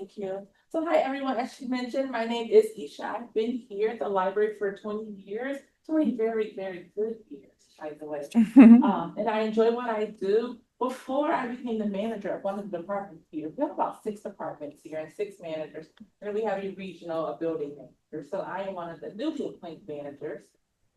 Thank you. So hi, everyone. As she mentioned, my name is Isha. I've been here at the library for 20 years, 20 very, very good years, by the way. And I enjoy what I do. Before I became the manager of one of the departments here, we have about 6 departments here and 6 managers. And we have a regional, a building manager. So I am one of the newly appointed managers.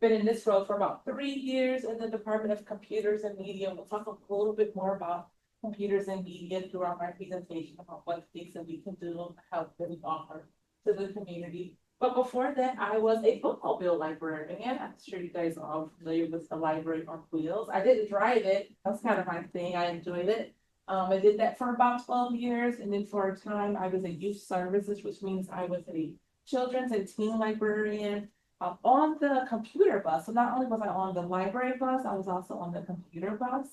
Been in this role for about 3 years in the Department of Computers and Media. We'll talk a little bit more about computers and media throughout my presentation about what things that we can do, help that we offer to the community. But before that, I was a bookmobile librarian. I'm sure you guys are all familiar with the library on wheels. I didn't drive it. That's kind of my thing. I enjoyed it. I did that for about 12 years. And then for a time, I was a youth services, which means I was a children's and teen librarian on the computer bus. So not only was I on the library bus, I was also on the computer bus.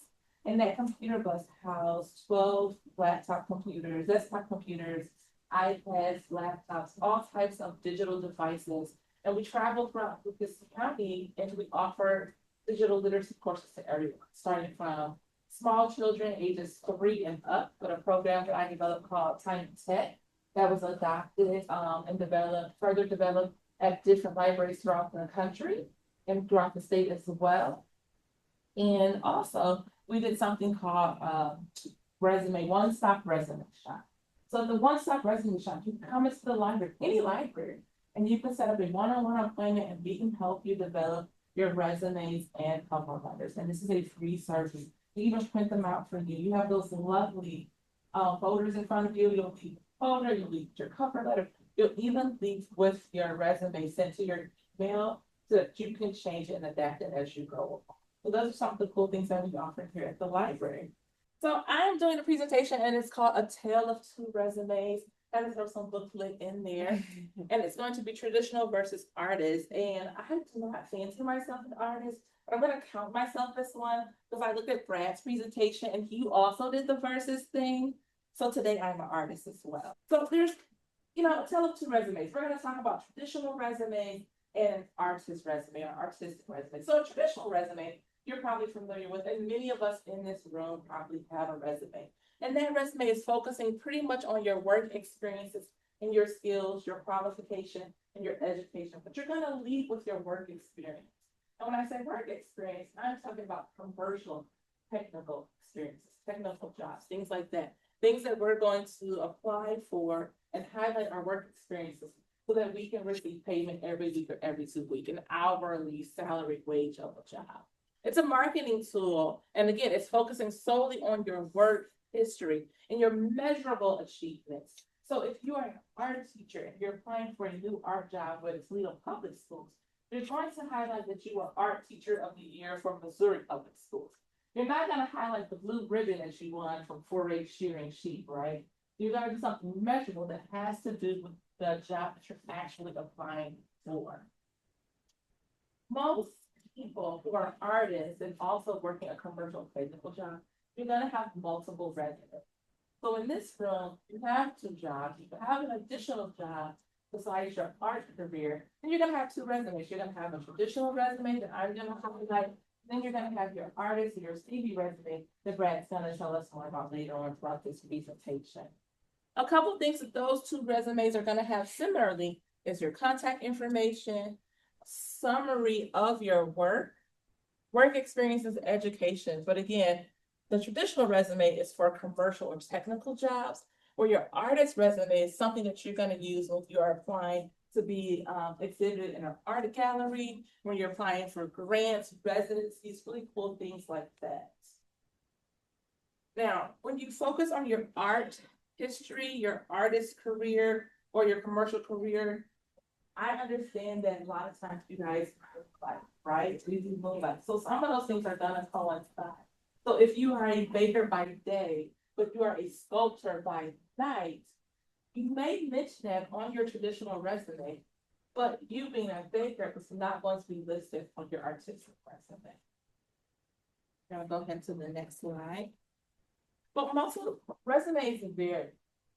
And that computer bus housed 12 laptop computers, desktop computers, iPads, laptops, all types of digital devices. And we traveled throughout Lucas County and we offered digital literacy courses to everyone, starting from small children ages 3 and up with a program that I developed called Time Tech that was adopted and further developed at different libraries throughout the country and throughout the state as well. And also, we did something called one-stop resume shop. So the one-stop resume shop, you can come into the library, any library, and you can set up a one-on-one appointment and we can help you develop your resumes and cover letters. And this is a free service. We even print them out for you. You have those lovely folders in front of you. You'll leave a folder, you'll leave your cover letter, you'll even leave with your resume sent to your email so that you can change it and adapt it as you go along. So those are some of the cool things that we offer here at the library. So I'm doing a presentation and it's called A Tale of Two Resumes. And there's some booklet in there. And it's going to be traditional versus artist. And I do not fancy myself an artist, but I'm going to count myself as one because I looked at Brad's presentation and he also did the versus thing. So today I'm an artist as well. So there's, a tale of two resumes. We're going to talk about traditional resume and artist resume or artistic resume. So a traditional resume, you're probably familiar with, and many of us in this room probably have a resume. And that resume is focusing pretty much on your work experiences and your skills, your qualification, and your education. But you're going to lead with your work experience. And when I say work experience, I'm talking about commercial, technical experiences, technical jobs, things like that. Things that we're going to apply for and highlight our work experiences so that we can receive payment every week or every 2 weeks, an hourly salary wage of a job. It's a marketing tool. And again, it's focusing solely on your work history and your measurable achievements. So if you are an art teacher and you're applying for a new art job with Toledo Public Schools, you're trying to highlight that you are Art Teacher of the Year from Missouri Public Schools. You're not going to highlight the blue ribbon that you won from 4-H shearing sheep, right? You're going to do something measurable that has to do with the job that you're actually applying for. Most people who are artists and also working a commercial technical job, you're going to have multiple resumes. So in this room, you have 2 jobs. You have an additional job besides your art career. And you're going to have 2 resumes. You're going to have a traditional resume that I'm going to highlight. Then you're going to have your artist, your CV resume that Brad's going to tell us more about later on throughout this presentation. A couple of things that those 2 resumes are going to have similarly is your contact information, summary of your work experiences, education. But again, the traditional resume is for commercial or technical jobs, where your artist resume is something that you're going to use when you are applying to be exhibited in an art gallery, when you're applying for grants, residencies, really cool things like that. Now, when you focus on your art history, your artist career, or your commercial career, I understand that a lot of times you guys like, right? We do like. So some of those things are gonna coincide. So if you are a baker by day, but you are a sculptor by night, you may mention that on your traditional resume, but you being a baker is not going to be listed on your artistic resume. Now go ahead to the next slide. But most of the resumes vary.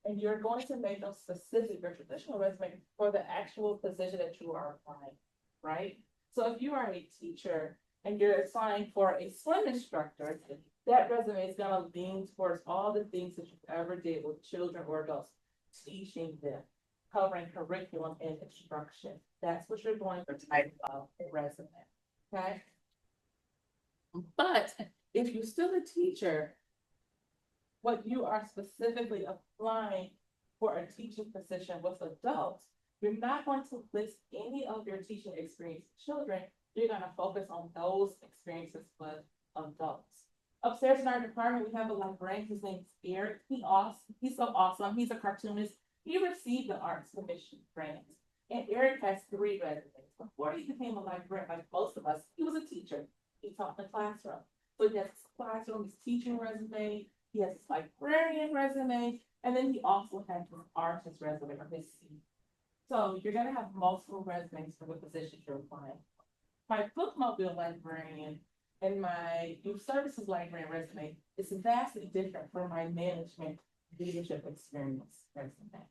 And you're going to make them specific or traditional resume for the actual position that you are applying, right? So if you are a teacher and you're applying for a swim instructor, that resume is going to lean towards all the things that you've ever did with children or adults. teaching them, covering curriculum and instruction. That's what you're going for type of resume, okay? But if you're still a teacher, what you are specifically applying for a teaching position with adults, you're not going to list any of your teaching experience with children. You're going to focus on those experiences with adults. Upstairs in our department, we have a librarian. His name's Eric. He's so awesome. He's a cartoonist. He received the Arts Commission grant. And Eric has 3 resumes. Before he became a librarian, like most of us, he was a teacher. He taught in the classroom. So he has his classroom, his teaching resume, he has his librarian resume, and then he also has his artist resume or his C. So you're gonna have multiple resumes for the positions you're applying. My bookmobile librarian and my youth services librarian resume is vastly different from my management leadership experience resume.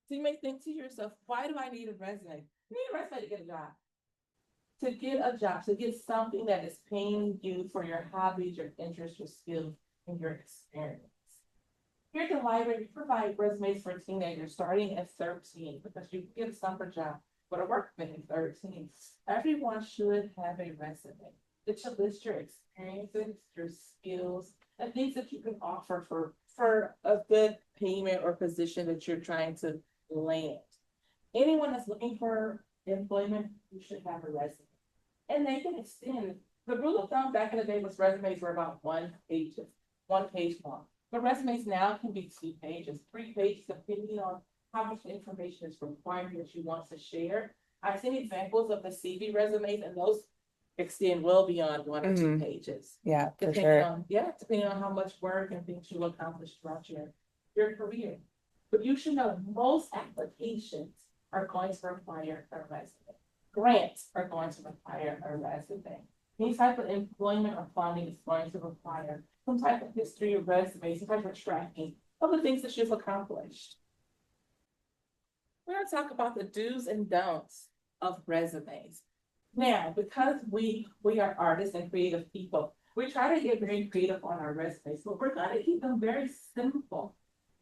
So you may think to yourself, why do I need a resume? You need a resume to get a job. To get a job, to get something that is paying you for your hobbies, your interests, your skills, and your experience. Here at the library, we provide resumes for teenagers starting at 13 because you can get a summer job, but a work permit at 13. Everyone should have a resume that should list your experiences, your skills, and things that you can offer for a good payment or position that you're trying to land. Anyone that's looking for employment, you should have a resume. And they can extend. The rule of thumb back in the day was resumes were about 1 page long. But resumes now can be 2 pages, 3 pages, depending on how much information is required that you want to share. I've seen examples of the CV resumes, and those extend well beyond 1 or 2 pages. Yeah, for Depending sure. on, depending on how much work and things you accomplished throughout your career. But you should know most applications are going to require a resume. Grants are going to require a resume. Any type of employment or funding is going to require some type of history of resume, some type of tracking of the things that you've accomplished. We're going to talk about the do's and don'ts of resumes. Now, because we are artists and creative people, we try to get very creative on our resumes, but we're going to keep them very simple,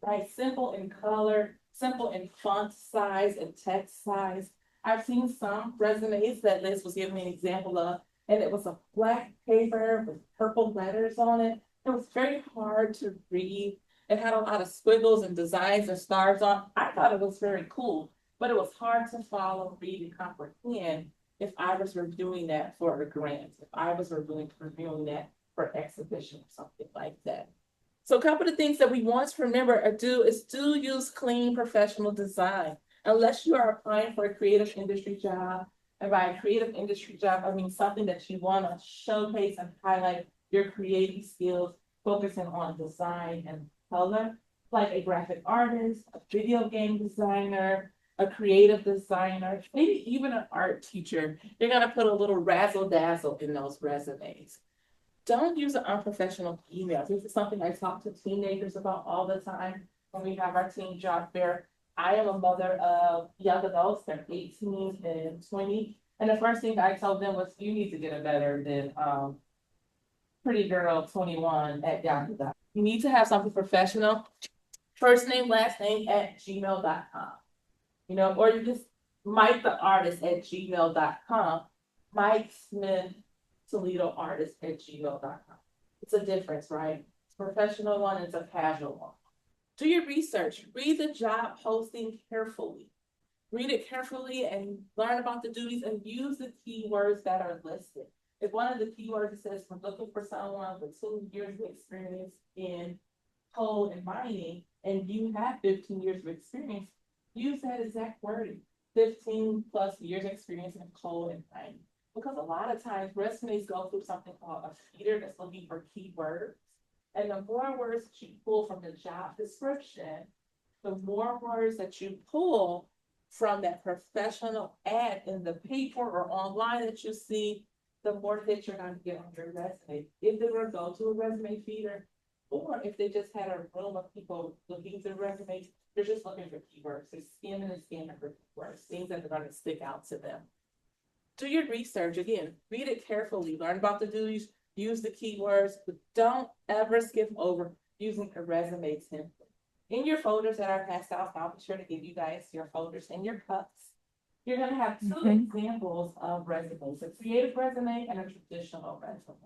right? Simple in color, simple in font size and text size. I've seen some resumes that Liz was giving me an example of, and it was a black paper with purple letters on it. It was very hard to read. It had a lot of squiggles and designs and stars on. I thought it was very cool, but it was hard to follow, read, and comprehend if I was reviewing that for a grant, if I was reviewing that for exhibition or something like that. So a couple of things that we want to remember or do is do use clean professional design. Unless you are applying for a creative industry job, and by a creative industry job, I mean something that you want to showcase and highlight your creative skills, focusing on design and color, like a graphic artist, a video game designer, a creative designer, maybe even an art teacher. You're going to put a little razzle dazzle in those resumes. Don't use an unprofessional email. This is something I talk to teenagers about all the time when we have our teen job fair. I am a mother of young adults, they're 18 and 20. And the first thing I told them was, you need to get a better than Pretty Girl 21 at Yahoo.com. You need to have something professional. First name, last name at gmail.com. Or you just Mike the artist at gmail.com. Mike Smith Toledo artist at gmail.com. It's a difference, right? It's a professional one, it's a casual one. Do your research. Read the job posting carefully. Read it carefully and learn about the duties and use the keywords that are listed. If one of the keywords says we're looking for someone with 2 years of experience in coal and mining, and you have 15 years of experience, use that exact wording. 15 plus years of experience in coal and mining. Because a lot of times resumes go through something called a feeder that's looking for keywords. And the more words that you pull from the job description, the more words that you pull from that professional ad in the paper or online that you see, the more hits you're going to get on your resume. If they were to go to a resume feeder, or if they just had a room of people looking through resumes, they're just looking for keywords. They're scanning and scanning for keywords, things that are going to stick out to them. Do your research. Again, read it carefully, learn about the duties, use the keywords, but don't ever skip over using a resume template. In your folders that are passed out, I'll be sure to give you guys your folders and your cups. You're gonna have two examples of resumes, a creative resume and a traditional resume.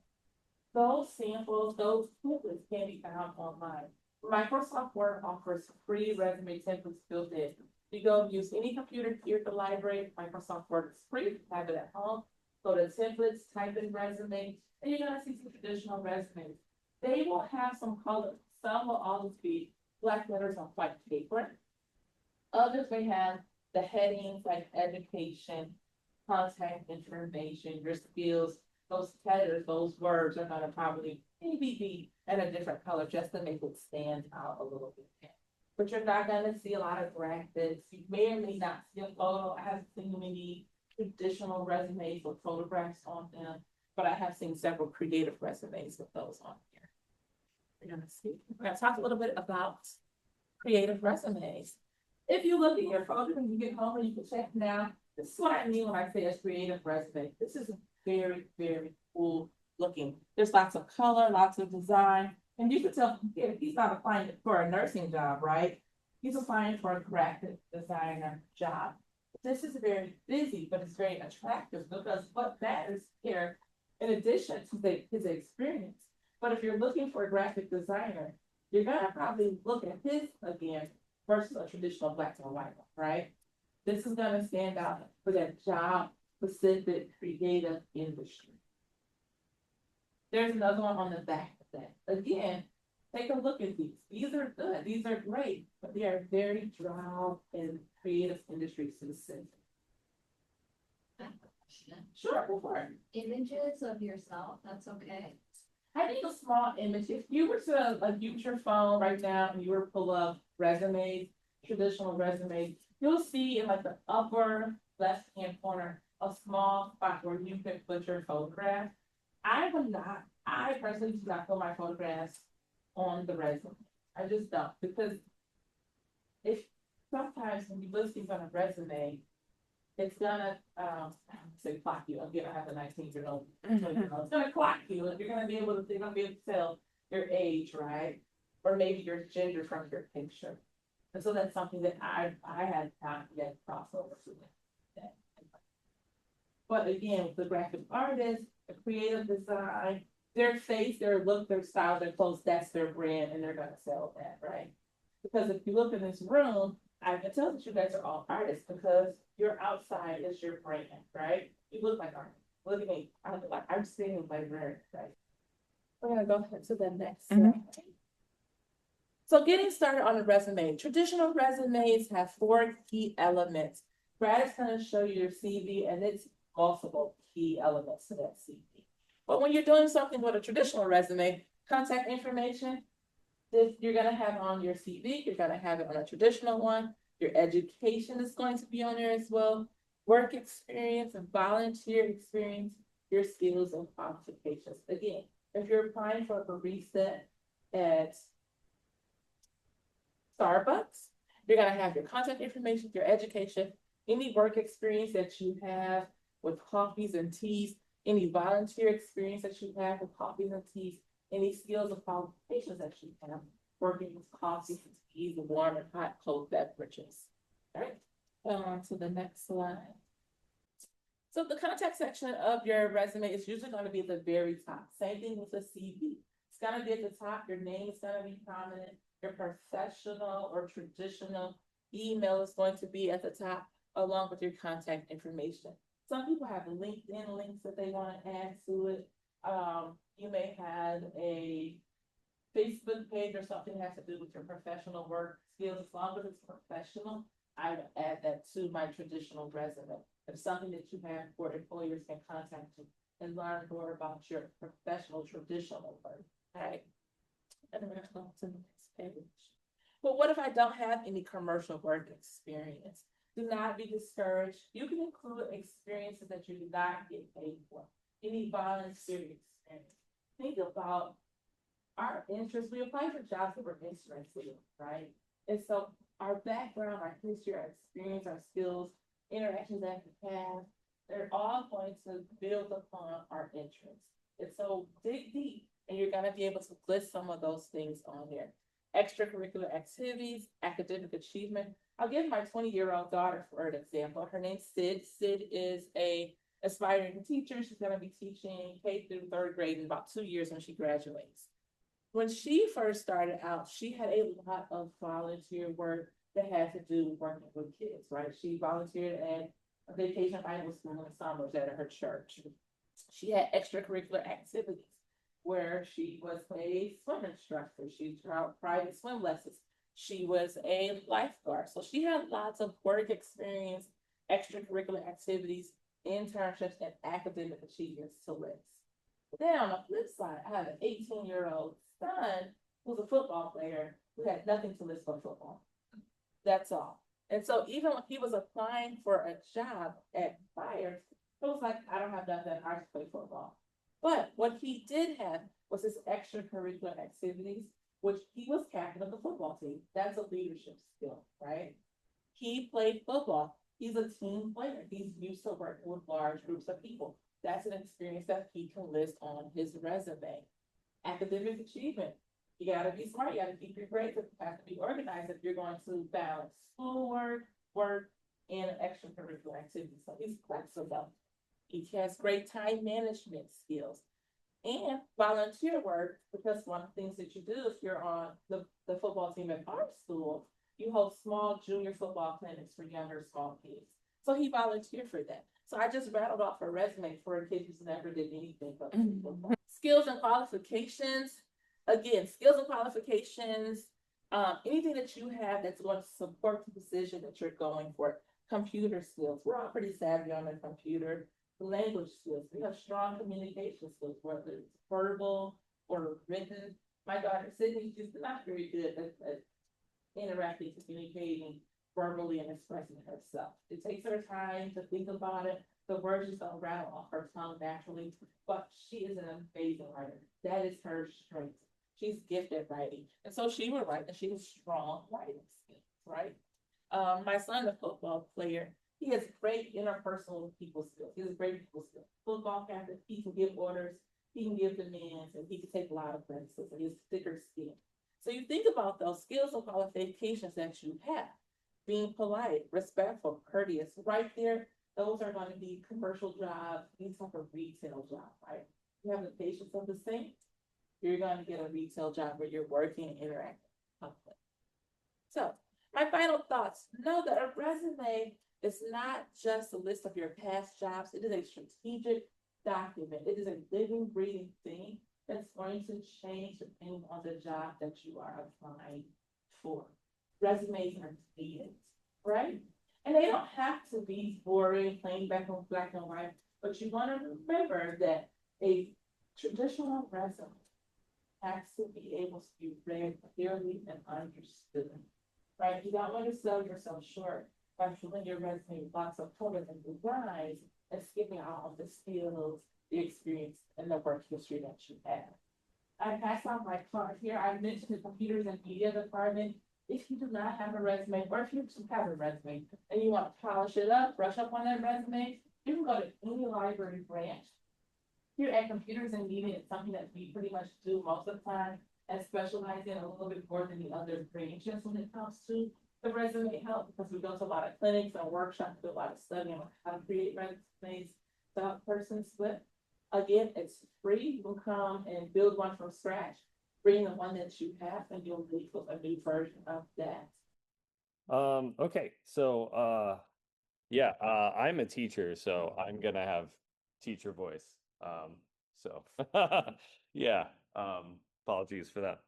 Those samples, those templates can be found online. Microsoft Word offers free resume templates built in. You go use any computer here at the library, Microsoft Word is free, have it at home. Go to templates, type in resume, and you're gonna see some traditional resumes. They will have some color. Some will always be black letters on white paper. Others may have the headings like education, contact information, your skills. Those headers, those words are gonna probably maybe be in a different color just to make it stand out a little bit. But you're not gonna see a lot of graphics. You may or may not see a photo. I haven't seen many traditional resumes with photographs on them, but I have seen several creative resumes with those on here. We're gonna talk a little bit about creative resumes. If you look at your folder when you get home and you can check now, this is what I mean when I say a creative resume. This is very, very cool looking. There's lots of color, lots of design, and you can tell he's not applying for a nursing job, right? He's applying for a graphic designer job. This is very busy, but it's very attractive because what matters here, in addition to his experience, but if you're looking for a graphic designer, you're gonna probably look at his again versus a traditional black and white one, right? This is gonna stand out for that job specific creative industry. There's another one on the back of that. Again, take a look at these. These are good. These are great, but they are very job and creative industry specific. Sure, go for it. Images of yourself, that's okay. I need a small image. If you were to like use your phone right now and you were to pull up resumes, traditional resumes, you'll see in like the upper left-hand corner, a small spot where you can put your photograph. I personally do not put my photographs on the resume. I just don't, because if sometimes when you list things on a resume, it's gonna say clock you. Again, I have a 19-year-old. It's gonna clock you, and they're gonna be able to tell your age, right? Or maybe your gender from your picture. And so that's something that I had not yet crossed over to that. But again, with the graphic artist, the creative design, their face, their look, their style, their clothes, that's their brand, and they're gonna sell that, right? Because if you look in this room, I can tell that you guys are all artists because your outside is your brand, right? You look like artists. Look at me. I look like I'm sitting in library, right? We're gonna go ahead to the next slide. So getting started on a resume. Traditional resumes have 4 key elements. Brad is gonna show you your CV and it's multiple key elements to that CV. But when you're doing something with a traditional resume, contact information, this you're gonna have on your CV, you're gonna have it on a traditional one. Your education is going to be on there as well. Work experience and volunteer experience, your skills and qualifications. Again, if you're applying for a barista at Starbucks, you're gonna have your contact information, your education, any work experience that you have with coffees and teas, any volunteer experience that you have with coffees and teas, any skills or qualifications that you have working with coffee and teas, warm and hot cold beverages. All right, on to the next slide. So the contact section of your resume is usually going to be at the very top. Same thing with the CV. It's gonna be at the top. Your name is gonna be prominent. Your professional or traditional email is going to be at the top, along with your contact information. Some people have LinkedIn links that they want to add to it. You may have a Facebook page or something that has to do with your professional work skills. As long as it's professional, I would add that to my traditional resume. It's something that you have where employers can contact you and learn more about your professional traditional work. Right? And we're going to go to the next page. But what if I don't have any commercial work experience? Do not be discouraged. You can include experiences that you do not get paid for. Any volunteer experience. Think about our interests. We apply for jobs that we're interested in, right? And so our background, our history, our experience, our skills, interactions that we have, they're all going to build upon our interests. And so dig deep, and you're going to be able to list some of those things on there. extracurricular activities, academic achievement. I'll give my 20-year-old daughter for an example. Her name's Sid. Sid is a aspiring teacher. She's going to be teaching K through third grade in about 2 years when she graduates. When she first started out, she had a lot of volunteer work that had to do with working with kids, right? She volunteered at a vacation Bible school in the summers at her church. She had extracurricular activities where she was a swim instructor. She taught private swim lessons. She was a lifeguard. So she had lots of work experience, extracurricular activities, internships, and academic achievements to list. Then on the flip side, I have an 18-year-old son who's a football player who had nothing to list but football. That's all. And so even when he was applying for a job at Fires, it was like, I don't have nothing, I just play football. But what he did have was his extracurricular activities, which he was captain of the football team. That's a leadership skill, right? He played football. He's a team player. He's used to working with large groups of people. That's an experience that he can list on his resume. Academic achievement. You gotta be smart, you gotta keep your grades, you have to be organized if you're going to balance schoolwork, work, and extracurricular activities. So he's flexible. He has great time management skills and volunteer work, because one of the things that you do if you're on the football team at our school, you host small junior football clinics for younger small kids. So he volunteered for that. So I just rattled off a resume for a kid who's never did anything but football. Skills and qualifications. Again, skills and qualifications, anything that you have that's going to support the decision that you're going for. Computer skills. We're all pretty savvy on the computer. Language skills. We have strong communication skills, whether it's verbal or written. My daughter Sydney, she's not very good at interacting, communicating verbally and expressing herself. It takes her time to think about it. The words just don't rattle off her tongue naturally, but she is an amazing writer. That is her strength. She's gifted at writing. And so she would write, and she has strong writing skills, right? My son, the football player, he has great interpersonal people skills. He has great people skills. Football captain, he can give orders, he can give demands, and he can take a lot of criticism. He has thicker skin. So you think about those skills and qualifications that you have. Being polite, respectful, courteous, right there, those are going to be commercial jobs, these type of retail jobs, right? You have the patience of the saint, you're going to get a retail job where you're working and interacting with public. So my final thoughts, know that a resume is not just a list of your past jobs. It is a strategic document. It is a living, breathing thing that's going to change depending on the job that you are applying for. Resumes are needed, right? And they don't have to be boring, plain black and white, but you want to remember that a traditional resume has to be able to be read clearly and understood, right? You don't want to sell yourself short by filling your resume with lots of colors and designs and skipping out on the skills, the experience, and the work history that you have. I pass on my card here. I mentioned the computers and media department. If you do not have a resume, or if you just have a resume and you want to polish it up, brush up on that resume, you can go to any library branch. Here at Computers and Media, it's something that we pretty much do most of the time and specialize in a little bit more than the other branches when it comes to the resume help, because we go to a lot of clinics and workshops, do a lot of studying on how to create resumes to help persons with. Again, it's free. You can come and build one from scratch. Bring the one that you have and you'll leave with a new version of that. Okay, so yeah, I'm a teacher, so I'm gonna have teacher voice. So yeah, apologies for that.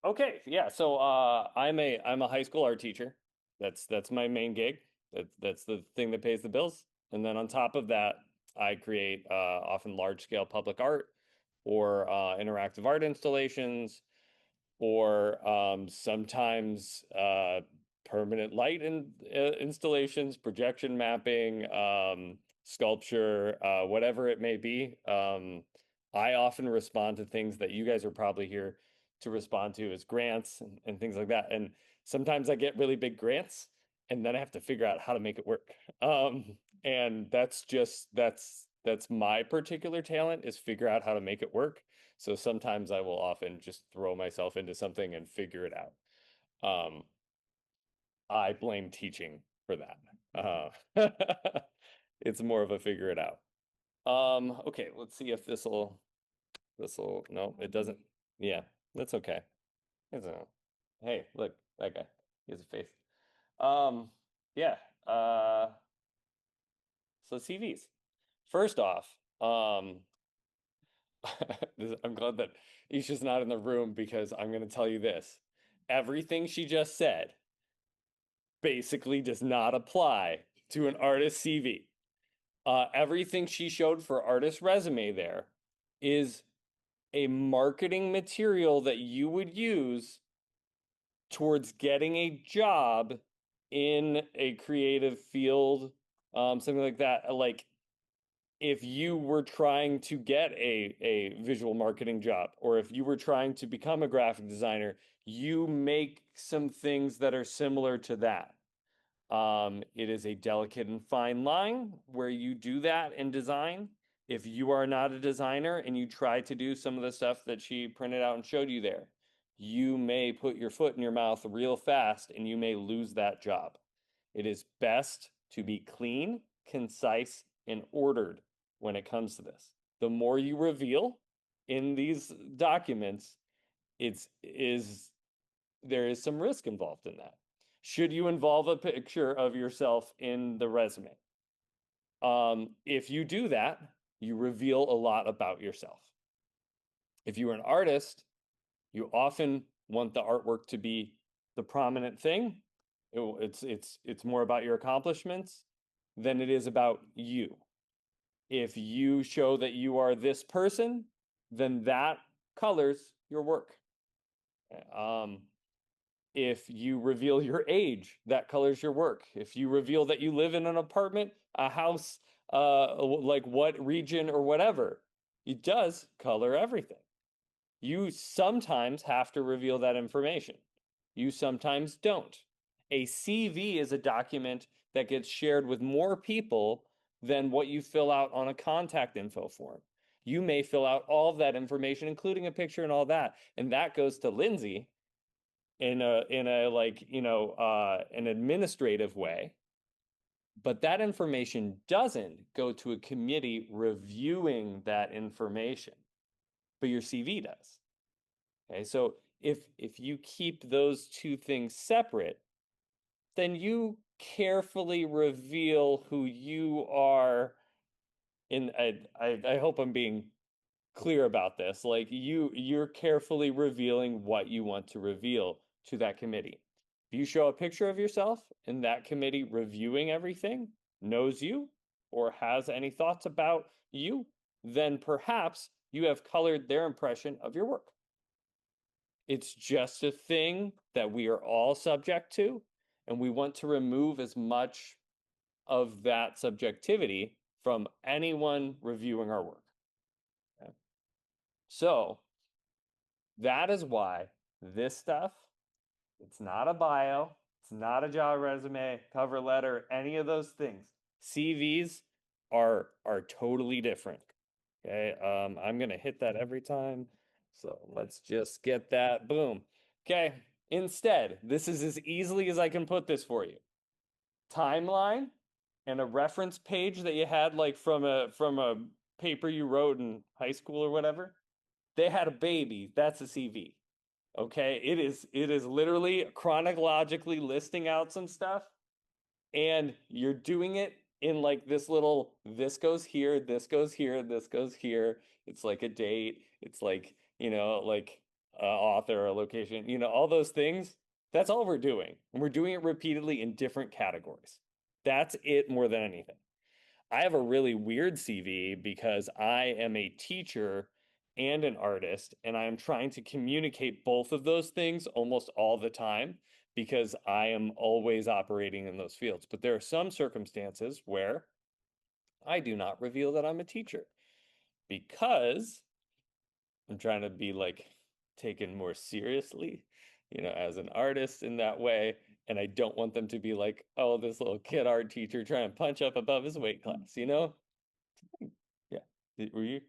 Okay, yeah, so I'm a high school art teacher. That's my main gig. That's the thing that pays the bills. And then on top of that, I create often large scale public art or interactive art installations, or sometimes permanent light installations, projection mapping, sculpture, whatever it may be. I often respond to things that you guys are probably here to respond to as grants and things like that. And sometimes I get really big grants and then I have to figure out how to make it work. And that's my particular talent, is figure out how to make it work. So sometimes I will often just throw myself into something and figure it out. I blame teaching for that. It's more of a figure it out. Okay, let's see if this'll, no, it doesn't. Yeah, that's okay. It's a, hey, look, that guy, he has a face. Um, yeah, so CVs. First off, I'm glad that Isha's not in the room because I'm going to tell you this. Everything she just said basically does not apply to an artist CV. Everything she showed for artist resume there is a marketing material that you would use towards getting a job in a creative field, something like that. Like if you were trying to get a visual marketing job, or if you were trying to become a graphic designer, you make some things that are similar to that. It is a delicate and fine line where you do that in design. If you are not a designer and you try to do some of the stuff that she printed out and showed you there, you may put your foot in your mouth real fast and you may lose that job. It is best to be clean, concise, and ordered when it comes to this. The more you reveal in these documents, there is some risk involved in that. Should you involve a picture of yourself in the resume? If you do that, you reveal a lot about yourself. If you're an artist, you often want the artwork to be the prominent thing. It's more about your accomplishments than it is about you. If you show that you are this person, then that colors your work. If you reveal your age, that colors your work. If you reveal that you live in an apartment, a house, like what region or whatever, it does color everything. You sometimes have to reveal that information. You sometimes don't. A CV is a document that gets shared with more people than what you fill out on a contact info form. You may fill out all of that information, including a picture and all that, and that goes to Lindsay in a like, an administrative way. But that information doesn't go to a committee reviewing that information, but your CV does. Okay, so if you keep those two things separate, then you carefully reveal who you are. In I hope I'm being clear about this. Like you're carefully revealing what you want to reveal to that committee. If you show a picture of yourself and that committee reviewing everything knows you or has any thoughts about you, then perhaps you have colored their impression of your work. It's just a thing that we are all subject to, and we want to remove as much of that subjectivity from anyone reviewing our work. Okay? So that is why this stuff, it's not a bio, it's not a job resume, cover letter, any of those things. CVs are totally different. Okay, I'm gonna hit that every time. So let's just get that. Boom. Okay. Instead, this is as easily as I can put this for you. Timeline and a reference page that you had like from a paper you wrote in high school or whatever. They had a baby. That's a CV. Okay. It is literally chronologically listing out some stuff, and you're doing it in like this little, this goes here, this goes here, this goes here. It's like a date. It's like, like author, a location, all those things. That's all we're doing. And we're doing it repeatedly in different categories. That's it more than anything. I have a really weird CV because I am a teacher and an artist, and I am trying to communicate both of those things almost all the time because I am always operating in those fields. But there are some circumstances where I do not reveal that I'm a teacher because I'm trying to be like taken more seriously, as an artist in that way. And I don't want them to be like, oh, this little kid art teacher trying to punch up above his weight class, Yeah. Were you?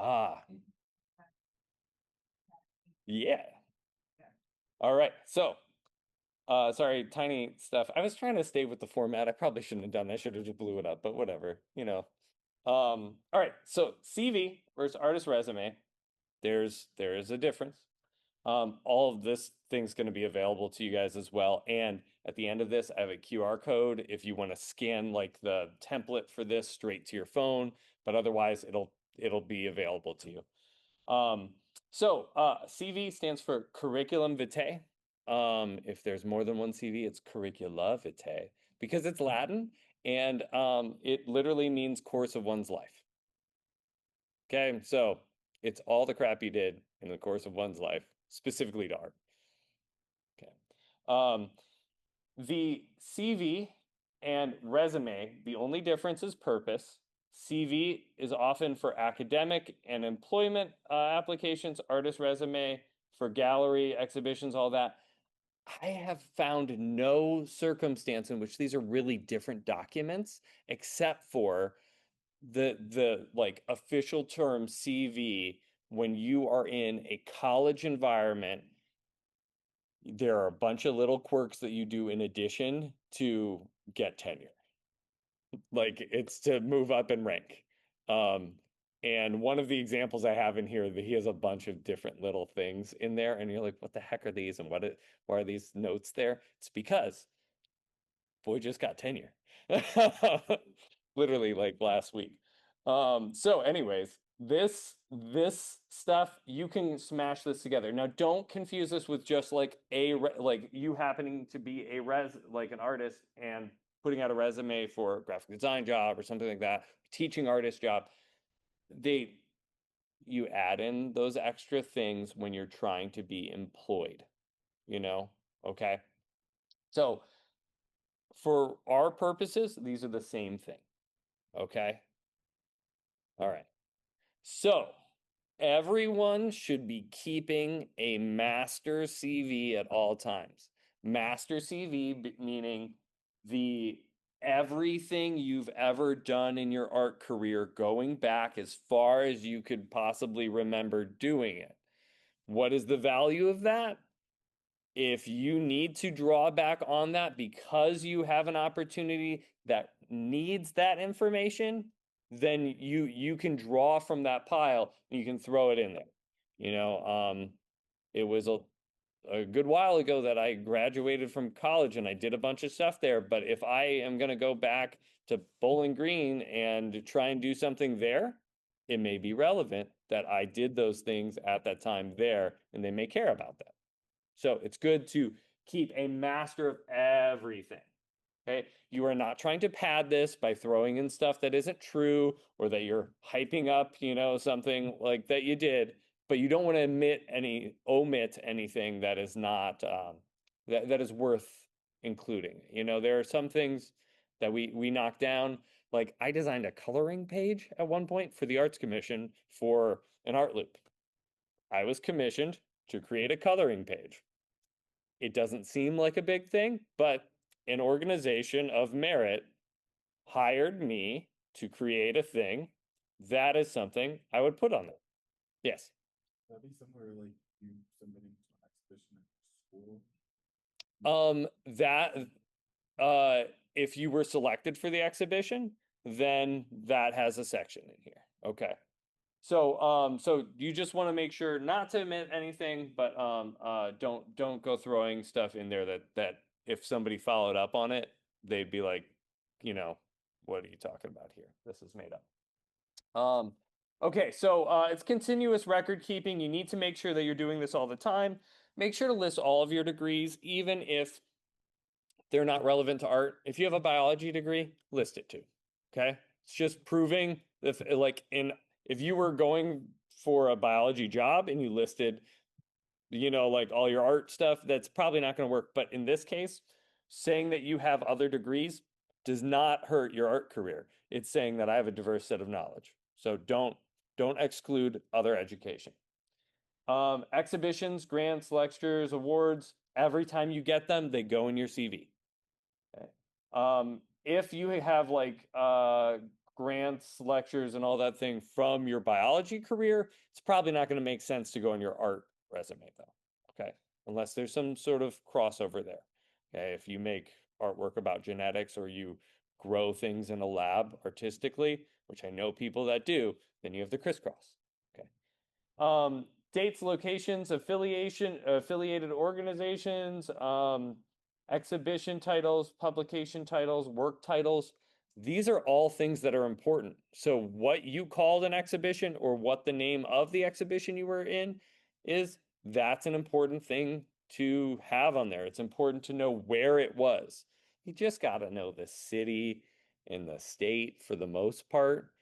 Ah, yeah. All right. So, sorry, tiny stuff. I was trying to stay with the format. I probably shouldn't have done that. I should have just blew it up, but whatever, you know. All right. So CV versus artist resume. There is a difference. All of this thing's going to be available to you guys as well. And at the end of this, I have a QR code if you want to scan like the template for this straight to your phone, but otherwise it'll be available to you. CV stands for curriculum vitae. If there's more than one CV, it's curricula vitae because it's Latin and it literally means course of one's life. Okay, so it's all the crap you did in the course of one's life, specifically to art. Okay. The CV and resume, the only difference is purpose. CV is often for academic and employment applications, artist resume for gallery, exhibitions, all that. I have found no circumstance in which these are really different documents, except for the like official term CV when you are in a college environment. There are a bunch of little quirks that you do in addition to get tenure. Like it's to move up in rank. Um, and one of the examples I have in here, that he has a bunch of different little things in there, and you're like, what the heck are these? And why are these notes there? It's because boy just got tenure. Literally like last week. So anyways, this stuff, you can smash this together. Now, don't confuse this with just like like you happening to be like an artist and putting out a resume for a graphic design job or something like that, teaching artist job. You add in those extra things when you're trying to be employed, you know? Okay. So for our purposes, these are the same thing. Okay. All right. So everyone should be keeping a master CV at all times. Master CV meaning the everything you've ever done in your art career going back as far as you could possibly remember doing it. What is the value of that? If you need to draw back on that because you have an opportunity that needs that information, then you can draw from that pile and you can throw it in there. You know, it was a good while ago that I graduated from college and I did a bunch of stuff there. But if I am going to go back to Bowling Green and try and do something there, it may be relevant that I did those things at that time there, and they may care about that. So it's good to keep a master of everything. Okay. You are not trying to pad this by throwing in stuff that isn't true or that you're hyping up, something like that you did, but you don't want to omit anything that is not that is worth including. There are some things that we knock down. Like I designed a coloring page at one point for the Arts Commission for an art loop. I was commissioned to create a coloring page. It doesn't seem like a big thing, but an organization of merit hired me to create a thing. That is something I would put on there. Yes. That'd be somewhere like you submitting to an exhibition at school. That if you were selected for the exhibition, then that has a section in here. Okay. So you just want to make sure not to omit anything, but don't go throwing stuff in there that if somebody followed up on it, they'd be like, what are you talking about here? This is made up. Okay, so it's continuous record keeping. You need to make sure that you're doing this all the time. Make sure to list all of your degrees, even if they're not relevant to art. If you have a biology degree, list it too. Okay, it's just proving if if you were going for a biology job and you listed, like all your art stuff, that's probably not going to work. But in this case, saying that you have other degrees does not hurt your art career. It's saying that I have a diverse set of knowledge. So don't exclude other education. Exhibitions, grants, lectures, awards, every time you get them, they go in your CV. Okay. If you have like grants, lectures, and all that thing from your biology career, it's probably not going to make sense to go on your art resume though. Okay. Unless there's some sort of crossover there. Okay. If you make artwork about genetics or you grow things in a lab artistically, which I know people that do, then you have the crisscross. Okay. Dates, locations, affiliated organizations, exhibition titles, publication titles, work titles. These are all things that are important. So what you called an exhibition or what the name of the exhibition you were in is, that's an important thing to have on there. It's important to know where it was. You just got to know the city and the state for the most part.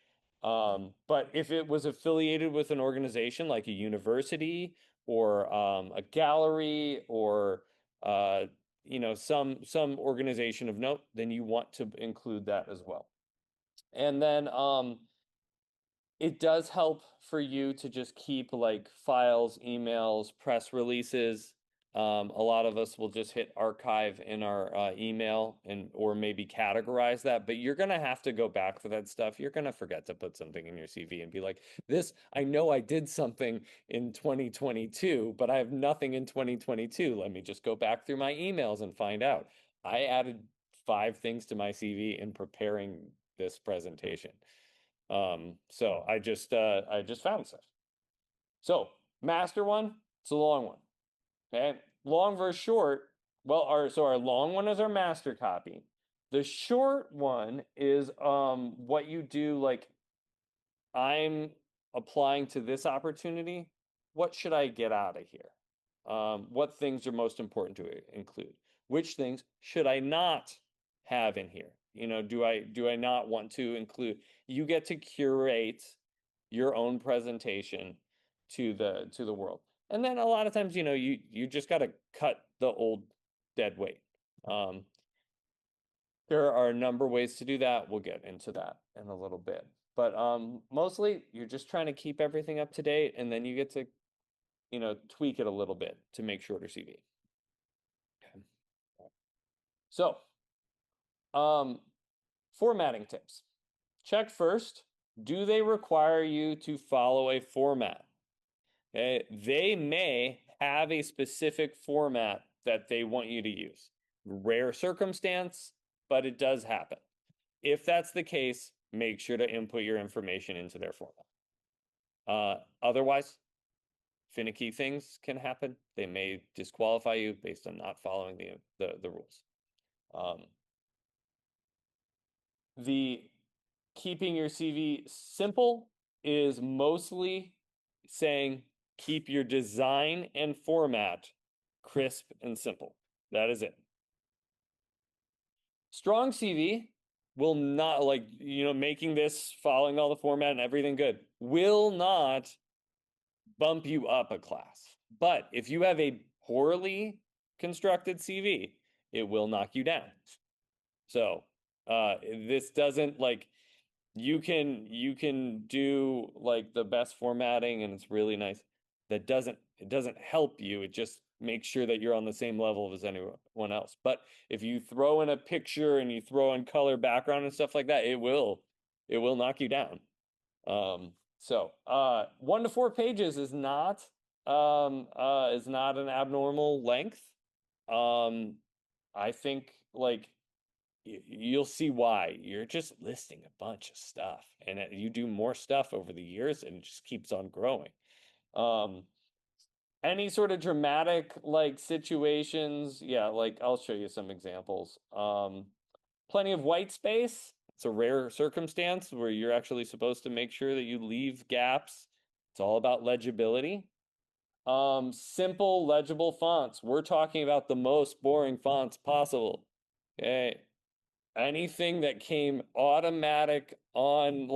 But if it was affiliated with an organization like a university or a gallery or some organization of note, then you want to include that as well. And then it does help for you to just keep like files, emails, press releases. A lot of us will just hit archive in our email or maybe categorize that, but you're gonna have to go back for that stuff. You're gonna forget to put something in your CV and be like, this, I know I did something in 2022, but I have nothing in 2022. Let me just go back through my emails and find out. I added 5 things to my CV in preparing this presentation. So I just found stuff. So master one, it's a long one. Okay, long versus short. Well, our long one is our master copy. The short one is what you do, like, I'm applying to this opportunity. What should I get out of here? What things are most important to include? Which things should I not have in here? Do I not want to include? You get to curate your own presentation to the world. And then a lot of times, you just got to cut the old dead weight. There are a number of ways to do that. We'll get into that in a little bit. But mostly you're just trying to keep everything up to date, and then you get to, tweak it a little bit to make shorter CV. Okay. So, formatting tips. Check first, do they require you to follow a format? Okay, they may have a specific format that they want you to use. Rare circumstance, but it does happen. If that's the case, make sure to input your information into their format. Otherwise, finicky things can happen. They may disqualify you based on not following the rules. The keeping your CV simple is mostly saying keep your design and format crisp and simple. That is it. Strong CV will not, making this, following all the format and everything good, will not bump you up a class. But if you have a poorly constructed CV, it will knock you down. So this doesn't, you can do like the best formatting and it's really nice. It doesn't help you. It just makes sure that you're on the same level as anyone else. But if you throw in a picture and you throw in color background and stuff like that, it will knock you down. So 1 to 4 pages is not an abnormal length. I think you'll see why. You're just listing a bunch of stuff, and you do more stuff over the years and it just keeps on growing. Any sort of dramatic situations, yeah, I'll show you some examples. Plenty of white space. It's a rare circumstance where you're actually supposed to make sure that you leave gaps. It's all about legibility. Simple legible fonts. We're talking about the most boring fonts possible. Okay. Anything that came automatic on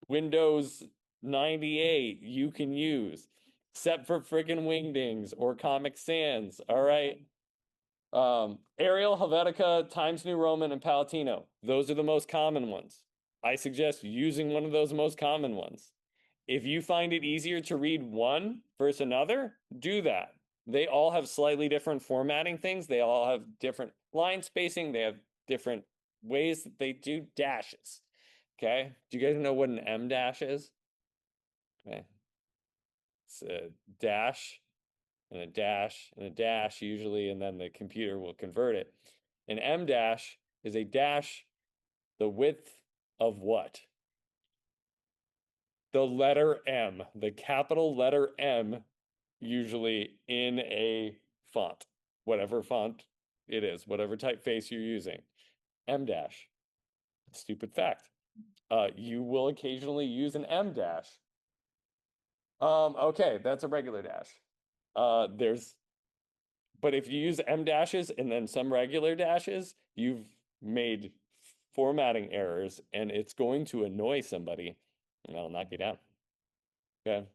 Windows 98, you can use, except for freaking Wingdings or Comic Sans. All right. Arial, Helvetica, Times New Roman, and Palatino. Those are the most common ones. I suggest using one of those most common ones. If you find it easier to read one versus another, do that. They all have slightly different formatting things. They all have different line spacing. They have different ways that they do dashes. Okay. Do you guys know what an M dash is? Okay. It's a dash and a dash and a dash usually, and then the computer will convert it. An M dash is a dash the width of what? The letter M, the capital letter M, usually in a font, whatever font it is, whatever typeface you're using. M dash. Stupid fact. You will occasionally use an M dash. Okay, that's a regular dash. But if you use M dashes and then some regular dashes, you've made formatting errors and it's going to annoy somebody and I'll knock you down. Okay.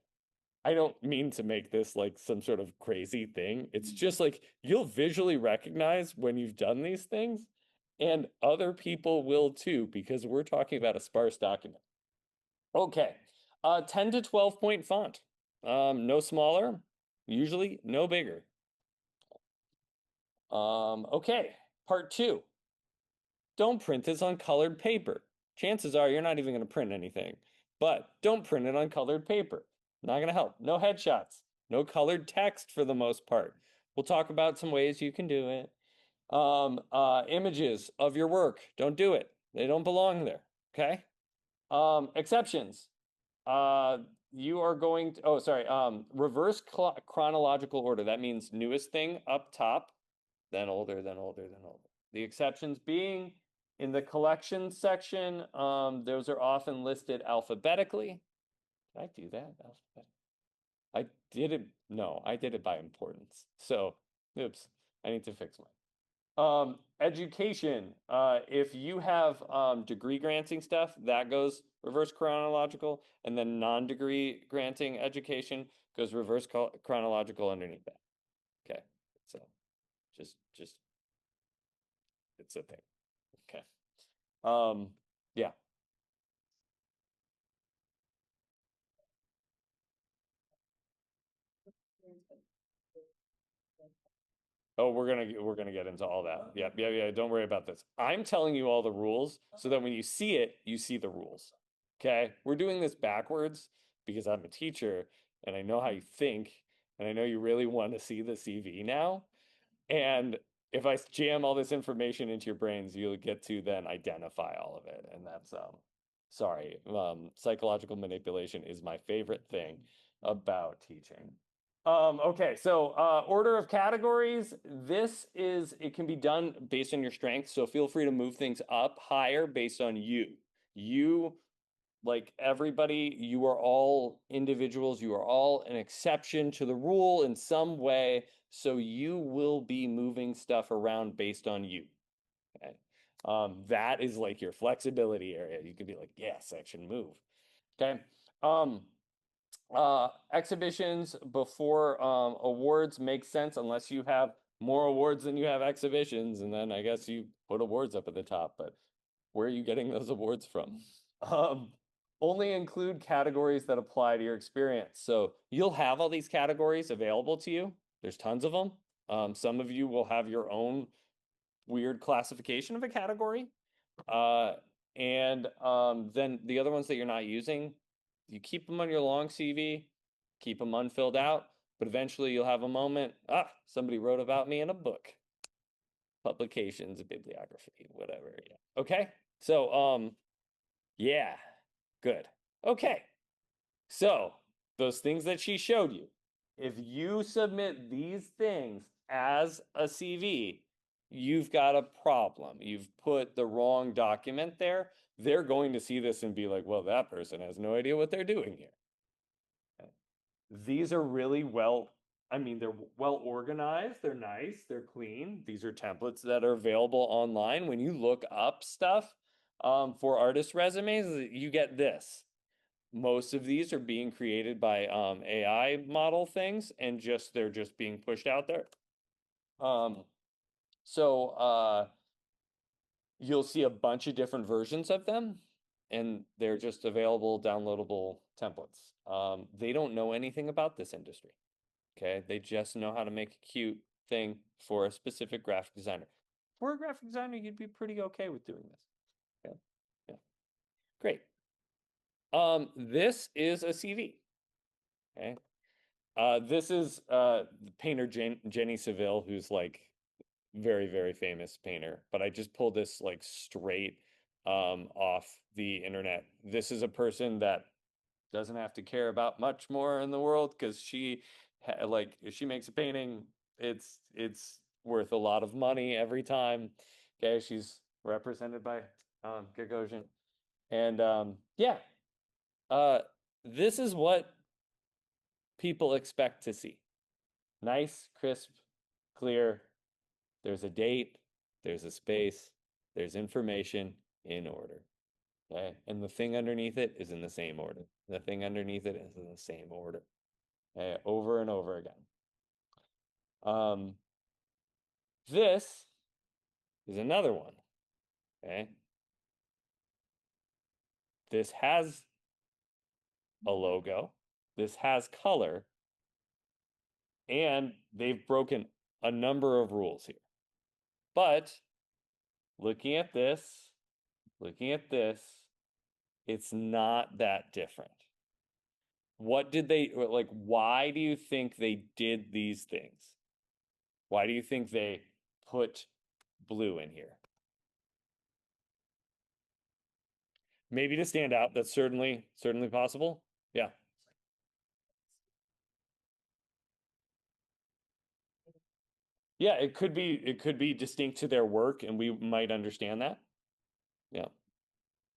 I don't mean to make this like some sort of crazy thing. It's just like you'll visually recognize when you've done these things, and other people will too, because we're talking about a sparse document. Okay, 10 to 12 point font. No smaller, usually no bigger. Okay, part 2. Don't print this on colored paper. Chances are you're not even going to print anything, but don't print it on colored paper. Not going to help. No headshots, no colored text for the most part. We'll talk about some ways you can do it. Images of your work. Don't do it. They don't belong there. Okay. Exceptions. You are going to, oh, sorry. Reverse chronological order. That means newest thing up top, then older, then older, then older. The exceptions being in the collection section, those are often listed alphabetically. Did I do that? I did it. No, I did it by importance. So, oops, I need to fix mine. Education. If you have degree granting stuff, that goes reverse chronological, and then non-degree granting education goes reverse chronological underneath that. Okay, so just it's a thing. Okay. Yeah. Oh, we're gonna get into all that. Yeah, yeah, yeah. Don't worry about this. I'm telling you all the rules so that when you see it, you see the rules. Okay? We're doing this backwards because I'm a teacher and I know how you think and I know you really want to see the CV now. And if I jam all this information into your brains, you'll get to then identify all of it. And that's sorry. Psychological manipulation is my favorite thing about teaching. Okay, so order of categories. It can be done based on your strength. So feel free to move things up higher based on you. You, like everybody, you are all individuals. You are all an exception to the rule in some way. So you will be moving stuff around based on you. Okay. That is like your flexibility area. You could be like, yeah, section move. Okay. Exhibitions before awards make sense unless you have more awards than you have exhibitions, and then I guess you put awards up at the top, but where are you getting those awards from? Um, Only include categories that apply to your experience. So you'll have all these categories available to you. There's tons of them. Some of you will have your own weird classification of a category. And then the other ones that you're not using, you keep them on your long CV, keep them unfilled out, but eventually you'll have a moment. Somebody wrote about me in a book. Publications, bibliography, whatever. Yeah. Okay. So, yeah, good. Okay. So those things that she showed you, if you submit these things as a CV, you've got a problem. You've put the wrong document there. They're going to see this and be like, well, that person has no idea what they're doing here. Okay. These are really they're well organized, they're nice, they're clean. These are templates that are available online. When you look up stuff for artist resumes, you get this. Most of these are being created by AI model things and they're just being pushed out there. So you'll see a bunch of different versions of them and they're just available downloadable templates. They don't know anything about this industry. Okay, they just know how to make a cute thing for a specific graphic designer. For a graphic designer, you'd be pretty okay with doing this. Okay, yeah. Great. This is a CV. Okay. This is the painter Jenny Seville, who's like very, very famous painter, but I just pulled this like straight off the internet. This is a person that doesn't have to care about much more in the world because like if she makes a painting, it's worth a lot of money every time. Okay, she's represented by Gagosian. And yeah, uh this is what people expect to see. Nice, crisp, clear. There's a date, there's a space, there's information in order. Okay. And the thing underneath it is in the same order. The thing underneath it is in the same order. Okay. Over and over again. This is another one. Okay. This has a logo. This has color. And they've broken a number of rules here. But looking at this, it's not that different. What did they like? Why do you think they did these things? Why do you think they put blue in here? Maybe to stand out. That's certainly possible. Yeah. Yeah, it could be distinct to their work and we might understand that. Yeah.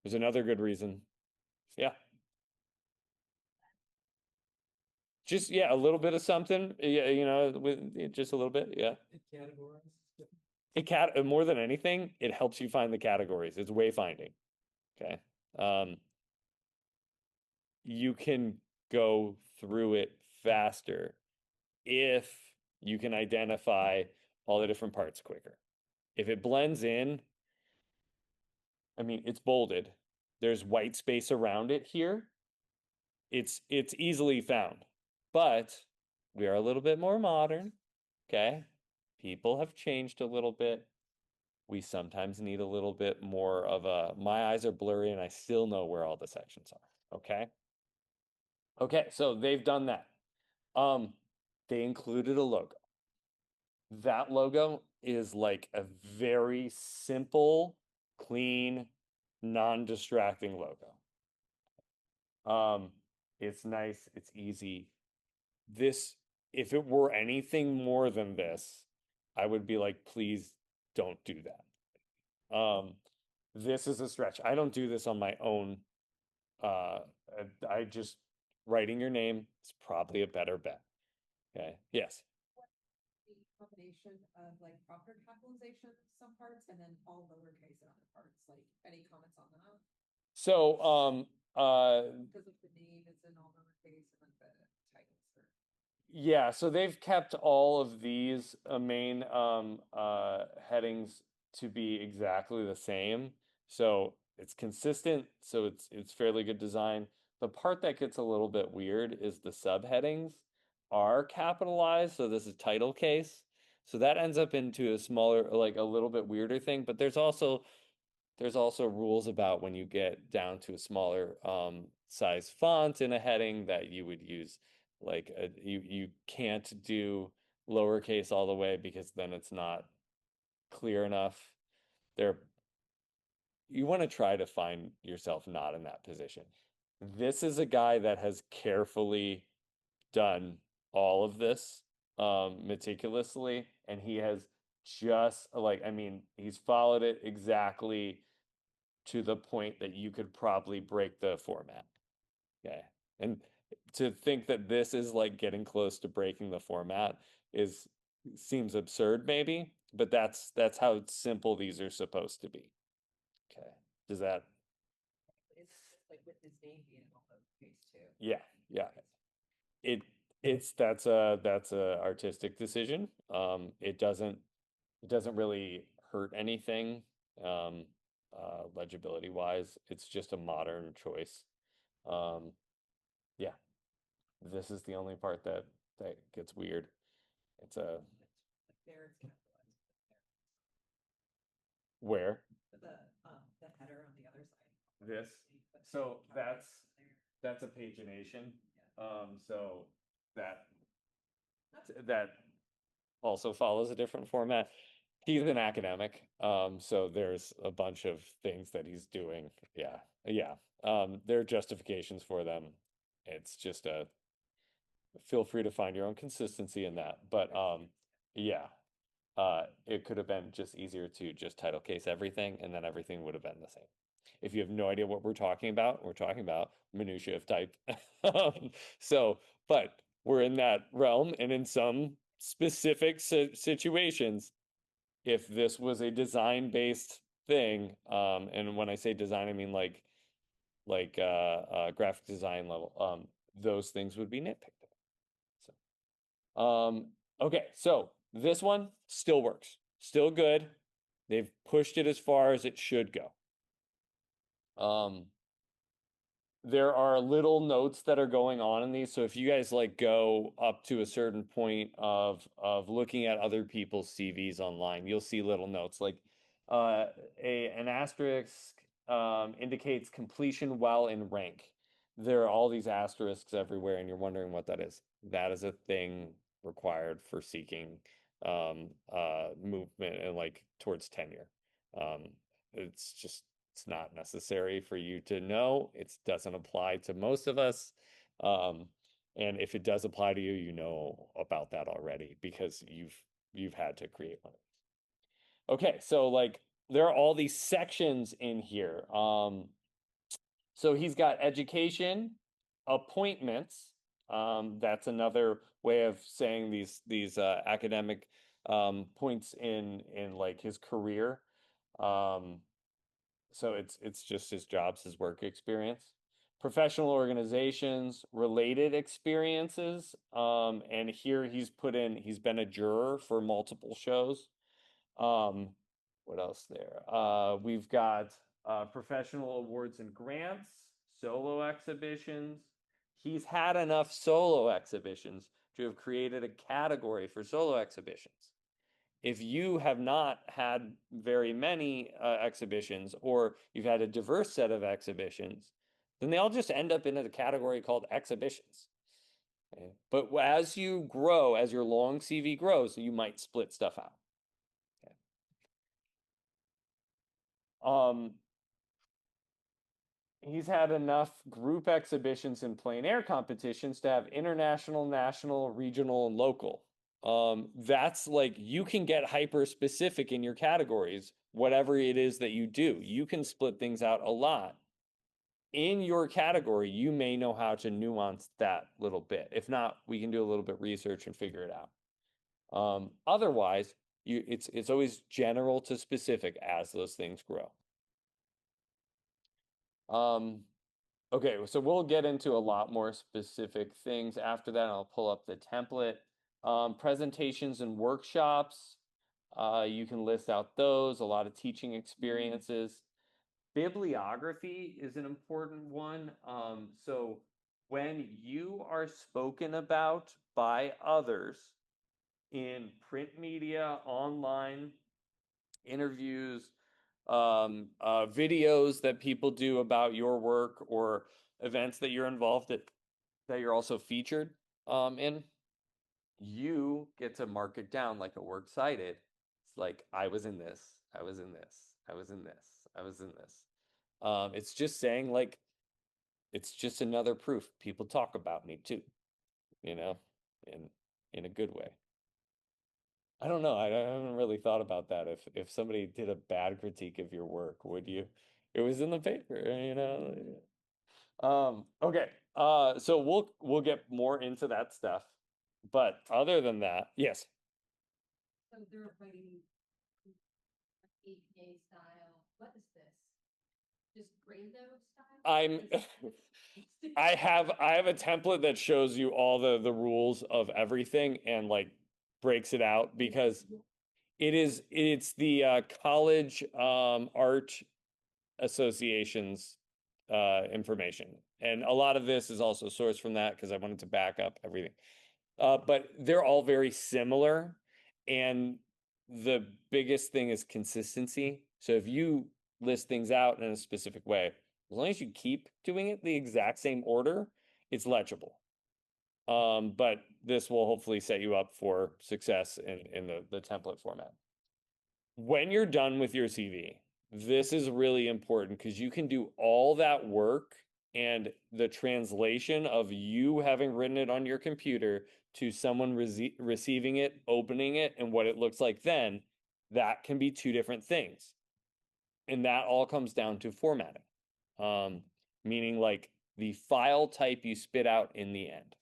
There's another good reason. Yeah. Just yeah, a little bit of something. Yeah, you know, with just a little bit. Yeah. More than anything, it helps you find the categories. It's wayfinding. Okay. You can go through it faster if you can identify all the different parts quicker. If it blends in, I mean, it's bolded. There's white space around it here. It's easily found. But we are a little bit more modern. Okay. People have changed a little bit. We sometimes need a little bit more of a my eyes are blurry and I still know where all the sections are. Okay. Okay, so they've done that. They included a logo. That logo is like a very simple, clean, non-distracting logo. It's nice, it's easy. This, if it were anything more than this, I would be like, please don't do that. This is a stretch. I don't do this on my own. I just writing your name is probably a better bet. Okay. Yes. The combination of like proper capitalization some parts and then all lowercase in other parts, like any comments on that? So Because of the name is in all lowercase and then the titles are. yeah, so they've kept all of these main headings to be exactly the same. So it's consistent, so it's fairly good design. The part that gets a little bit weird is the subheadings are capitalized, so this is title case. So that ends up into a smaller, like a little bit weirder thing, but there's also rules about when you get down to a smaller size font in a heading that you would use like you can't do lowercase all the way because then it's not clear enough. There you want to try to find yourself not in that position. This is a guy that has carefully done all of this meticulously and he has just like I mean he's followed it exactly to the point that you could probably break the format. Okay. And to think that this is like getting close to breaking the format is seems absurd maybe, but that's how simple these are supposed to be. Okay. Does that It's like with his name being in all lowercase too. yeah, yeah. It's that's a artistic decision. It doesn't really hurt anything legibility wise. It's just a modern choice. Um yeah, this is the only part that gets weird. It's a Like there it's capitalized. where The header on the other side. this But so that's a pagination. So that also follows a different format. He's an academic, so there's a bunch of things that he's doing. Yeah. There are justifications for them. It's just feel free to find your own consistency in that. But yeah. It could have been just easier to just title case everything, and then everything would have been the same. If you have no idea what we're talking about minutia of type. So, but we're in that realm, and in some specific situations, if this was a design-based thing, and when I say design, I mean like graphic design level, those things would be nitpicked. So, okay, so this one still works, still good. They've pushed it as far as it should go. There are little notes that are going on in these. So if you guys like go up to a certain point of looking at other people's CVs online, you'll see little notes like an asterisk indicates completion while in rank. There are all these asterisks everywhere, and you're wondering what that is. That is a thing required for seeking movement and like towards tenure. It's not necessary for you to know. It doesn't apply to most of us. And if it does apply to you, you know about that already because you've had to create one. Okay, so like there are all these sections in here. So he's got education, appointments. That's another way of saying these academic points in like his career. So it's just his jobs, his work experience, professional organizations, related experiences. And here he's been a juror for multiple shows. What else there? We've got professional awards and grants, solo exhibitions. He's had enough solo exhibitions to have created a category for solo exhibitions. If you have not had very many exhibitions, or you've had a diverse set of exhibitions, then they all just end up in a category called exhibitions. Okay? But as you grow, as your long CV grows, you might split stuff out. Okay. He's had enough group exhibitions and plein air competitions to have international, national, regional, and local. That's like you can get hyper specific in your categories, whatever it is that you do. You can split things out a lot. In your category, you may know how to nuance that little bit. If not, we can do a little bit research and figure it out. Otherwise, it's always general to specific as those things grow. Okay, so we'll get into a lot more specific things after that. I'll pull up the template. Presentations and workshops, you can list out those, a lot of teaching experiences. Bibliography is an important one. So when you are spoken about by others in print media, online, interviews, videos that people do about your work or events that you're involved in, that you're also featured in, you get to mark it down like a works cited. It's like, I was in this, I was in this, I was in this, I was in this. It's just saying like, it's just another proof. People talk about me too, you know, in a good way. I don't know. I haven't really thought about that. If somebody did a bad critique of your work, would you? It was in the paper, you know. Okay. So we'll get more into that stuff. But other than that, yes. So they're writing APA style. What is this? Just Grando style? I have a template that shows you all the rules of everything and like breaks it out because it's the college art association's information, and a lot of this is also sourced from that because I wanted to back up everything. But they're all very similar, and the biggest thing is consistency. So if you list things out in a specific way, As long as you keep doing it the exact same order, it's legible. But this will hopefully set you up for success in the template format. When you're done with your CV, this is really important because you can do all that work and the translation of you having written it on your computer to someone receiving it, opening it, and what it looks like then, that can be two different things. And that all comes down to formatting, meaning like the file type you spit out in the end.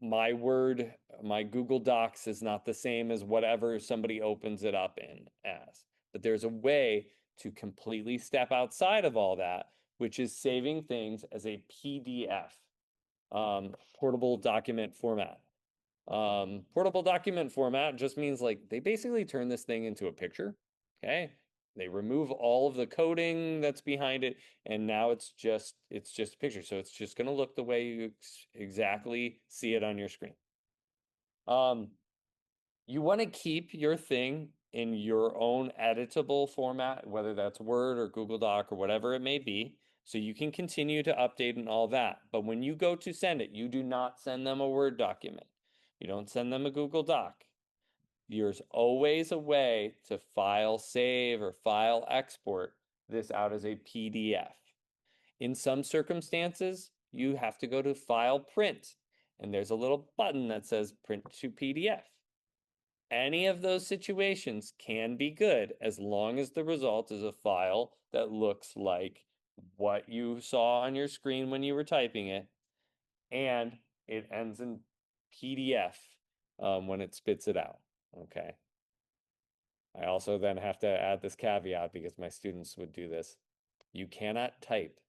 My Word, my Google Docs is not the same as whatever somebody opens it up in as. But there's a way to completely step outside of all that, which is saving things as a PDF, portable document format. Portable document format just means like they basically turn this thing into a picture. Okay. They remove all of the coding that's behind it, and now it's just a picture. So it's just going to look the way you exactly see it on your screen. You want to keep your thing in your own editable format, whether that's Word or Google Doc or whatever it may be, so you can continue to update and all that. But when you go to send it, you do not send them a Word document. You don't send them a Google Doc. There's always a way to file save or file export this out as a PDF. In some circumstances, you have to go to file print, and there's a little button that says print to PDF. Any of those situations can be good as long as the result is a file that looks like what you saw on your screen when you were typing it, and it ends in PDF when it spits it out. Okay. I also then have to add this caveat because my students would do this. You cannot type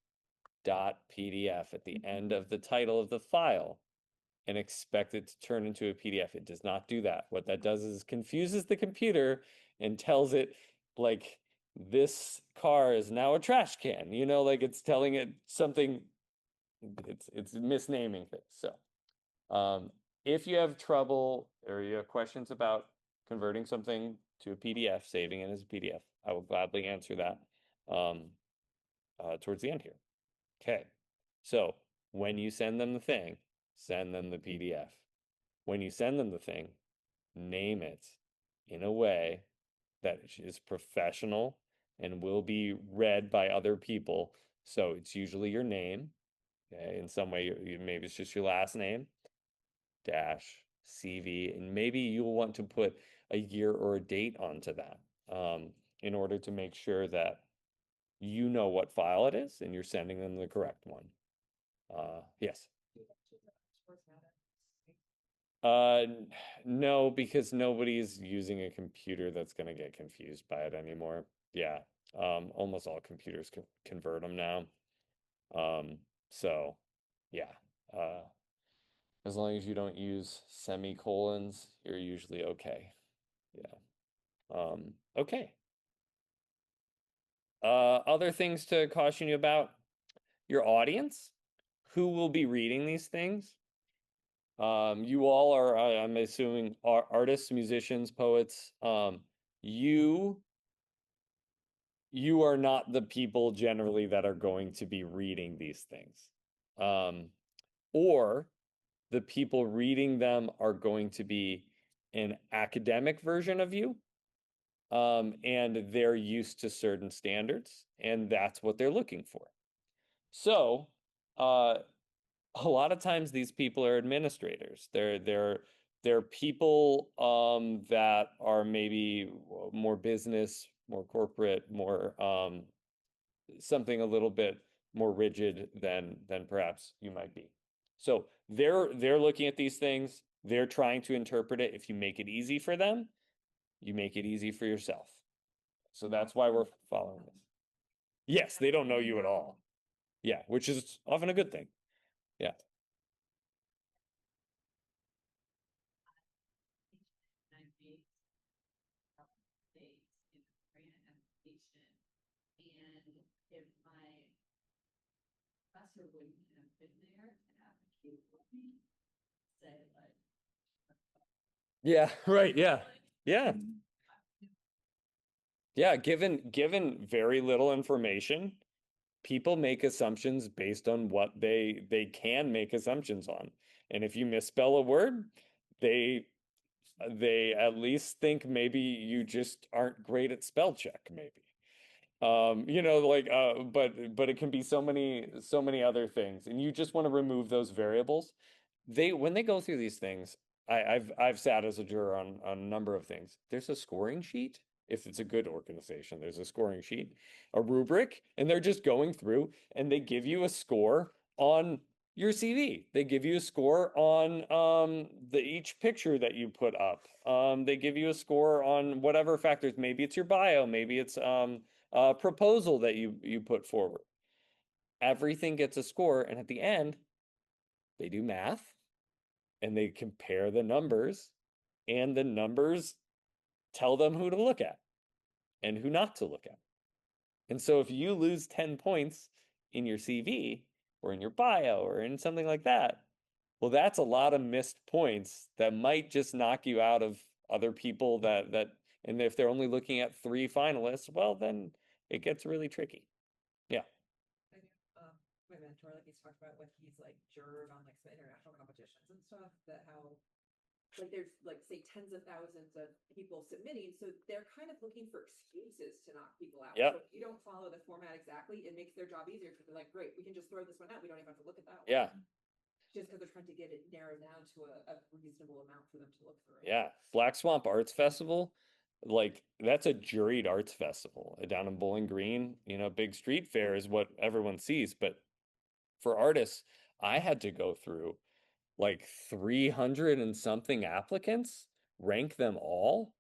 .pdf at the end of the title of the file and expect it to turn into a PDF. It does not do that. What that does is confuses the computer and tells it like this car is now a trash can, you know, like it's telling it something, it's misnaming things. So if you have trouble or you have questions about converting something to a PDF, saving it as a PDF, I will gladly answer that towards the end here. Okay, so when you send them the thing, send them the PDF. When you send them the thing, name it in a way that is professional and will be read by other people. So it's usually your name. Okay, in some way, maybe it's just your last name, dash CV, and maybe you'll want to put a year or a date onto that in order to make sure that you know what file it is and you're sending them the correct one. Yes. No, because nobody's using a computer that's going to get confused by it anymore. Yeah. Almost all computers can convert them now. So yeah. As long as you don't use semicolons, you're usually okay. Yeah. Okay. Other things to caution you about: your audience, who will be reading these things. You all are, I'm assuming, artists, musicians, poets. You are not the people generally that are going to be reading these things. Or the people reading them are going to be an academic version of you. And they're used to certain standards, and that's what they're looking for. So, a lot of times these people are administrators. They're people that are maybe more business, more corporate, more something a little bit more rigid than perhaps you might be. So they're looking at these things, they're trying to interpret it. If you make it easy for them, you make it easy for yourself. So that's why we're following this. Yes, they don't know you at all. Yeah, which is often a good thing. Yeah. I made couple mistakes in the grant application. And if my professor wouldn't have been there to advocate for me, say like. Yeah, right. Yeah. Yeah. Yeah, given very little information, people make assumptions based on what they can make assumptions on. And if you misspell a word, they they at least think maybe you just aren't great at spell check, maybe. Like but it can be so many other things, and you just want to remove those variables. They when they go through these things, I've sat as a juror on a number of things. There's a scoring sheet. If it's a good organization, there's a scoring sheet, a rubric, and they're just going through and they give you a score on your CV. They give you a score on the each picture that you put up. They give you a score on whatever factors. Maybe it's your bio, maybe it's a proposal that you put forward. Everything gets a score, and at the end, they do math and they compare the numbers, and the numbers tell them who to look at and who not to look at. And so if you lose 10 points in your CV or in your bio or in something like that, well, that's a lot of missed points that might just knock you out of other people and if they're only looking at 3 finalists, well, then it gets really tricky. Yeah. I know, my mentor, like, he's talked about when he's like juror on like some international competitions and stuff, that how like there's like say tens of thousands of people submitting, so they're kind of looking for excuses to knock people out. Yep. So if you don't follow the format exactly, it makes their job easier because they're like, great, we can just throw this one out. We don't even have to look at that one. Yeah. Just because they're trying to get it narrowed down to a reasonable amount for them to look through. Yeah. Black Swamp Arts Festival, like that's a juried arts festival down in Bowling Green. Big street fair is what everyone sees, but for artists, I had to go through like 300 and something applicants, rank them all.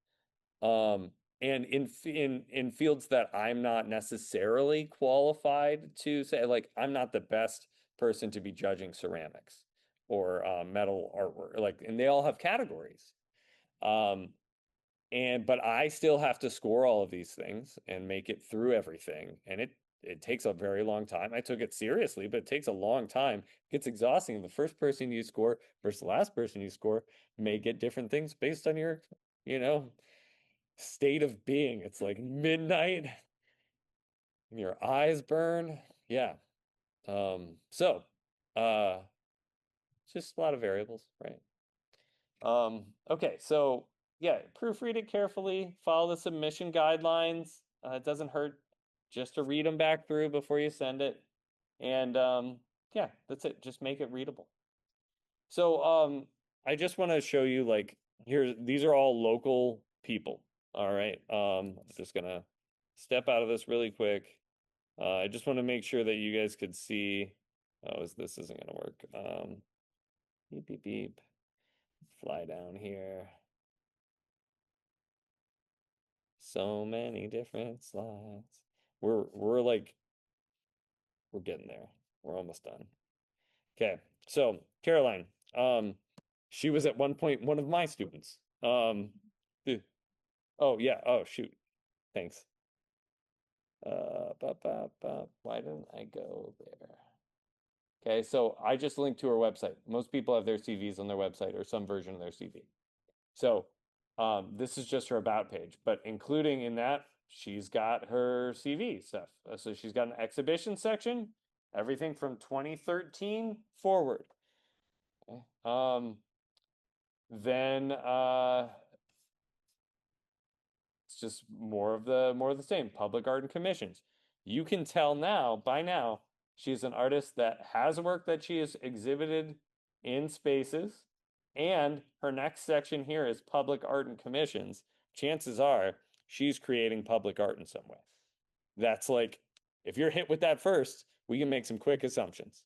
And in fields that I'm not necessarily qualified to say, like I'm not the best person to be judging ceramics or metal artwork, like, and they all have categories. Um, but I still have to score all of these things and make it through everything. And it takes a very long time. I took it seriously, but it takes a long time. It gets exhausting. The first person you score versus the last person you score may get different things based on your, you know, state of being. It's like midnight and your eyes burn. Yeah. So just a lot of variables, right? Okay, so yeah, proofread it carefully, follow the submission guidelines. It doesn't hurt just to read them back through before you send it. And yeah, that's it. Just make it readable. So I just want to show you like these are all local people. All right. I'm just gonna step out of this really quick. I just want to make sure that you guys could see. Oh, this isn't gonna work. Beep beep beep. Fly down here. So many different slides. We're like we're getting there. We're almost done. Okay. So Caroline, she was at one point one of my students. Oh yeah, oh shoot. Thanks. Why didn't I go there? Okay, so I just linked to her website. Most people have their CVs on their website or some version of their CV. So this is just her about page, but including in that, she's got her CV stuff. So she's got an exhibition section, everything from 2013 forward. Okay. Then it's just more of the same. Public art and commissions. You can tell now, by now, she's an artist that has work that she has exhibited in spaces. And her next section here is public art and commissions. Chances are she's creating public art in some way. That's like, if you're hit with that first, we can make some quick assumptions.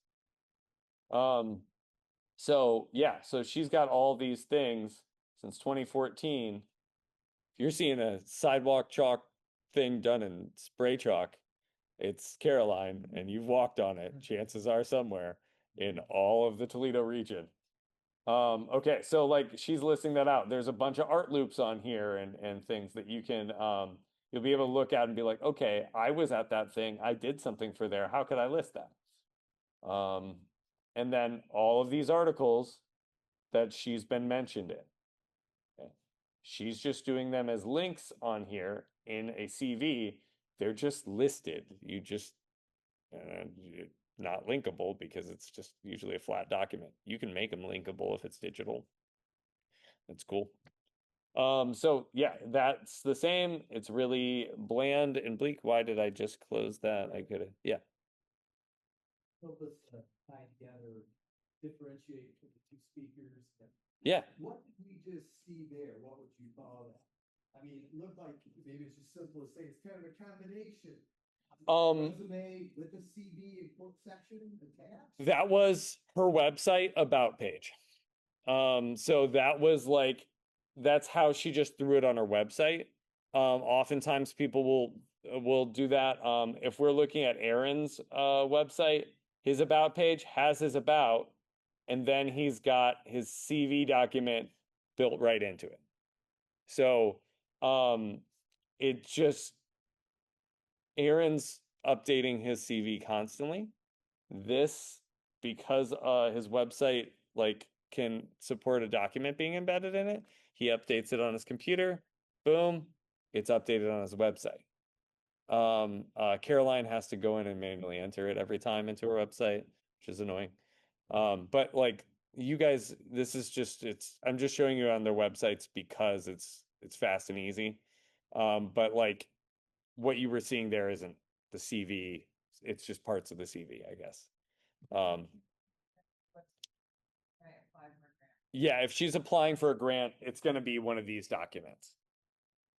So yeah, so she's got all these things since 2014. If you're seeing a sidewalk chalk thing done in spray chalk, it's Caroline, and you've walked on it. Chances are somewhere in all of the Toledo region. Okay, so like she's listing that out. There's a bunch of art loops on here and things that you can you'll be able to look at and be like, okay, I was at that thing. I did something for there. How could I list that? And then all of these articles that she's been mentioned in. Okay. She's just doing them as links on here in a CV. They're just listed. not linkable because it's just usually a flat document. You can make them linkable if it's digital. That's cool. So yeah, that's the same. It's really bland and bleak. Why did I just close that? I could have, yeah. Help us tie together, differentiate between the two speakers. Yeah. What did we just see there? What would you call that? I mean, it looked like maybe it's just simple as saying it's kind of a combination. Resume with the CV and quote section attached. That was her website about page. So that was like, that's how she just threw it on her website. Oftentimes people will do that. If we're looking at Aaron's website, his about page has his about, and then he's got his CV document built right into it. So it just, Aaron's updating his CV constantly. This, because his website like can support a document being embedded in it, he updates it on his computer. Boom, it's updated on his website. Caroline has to go in and manually enter it every time into her website, which is annoying. But like you guys, this is just I'm just showing you on their websites because it's fast and easy. But like what you were seeing there isn't the CV, it's just parts of the CV, I guess. Yeah, if she's applying for a grant, it's going to be one of these documents.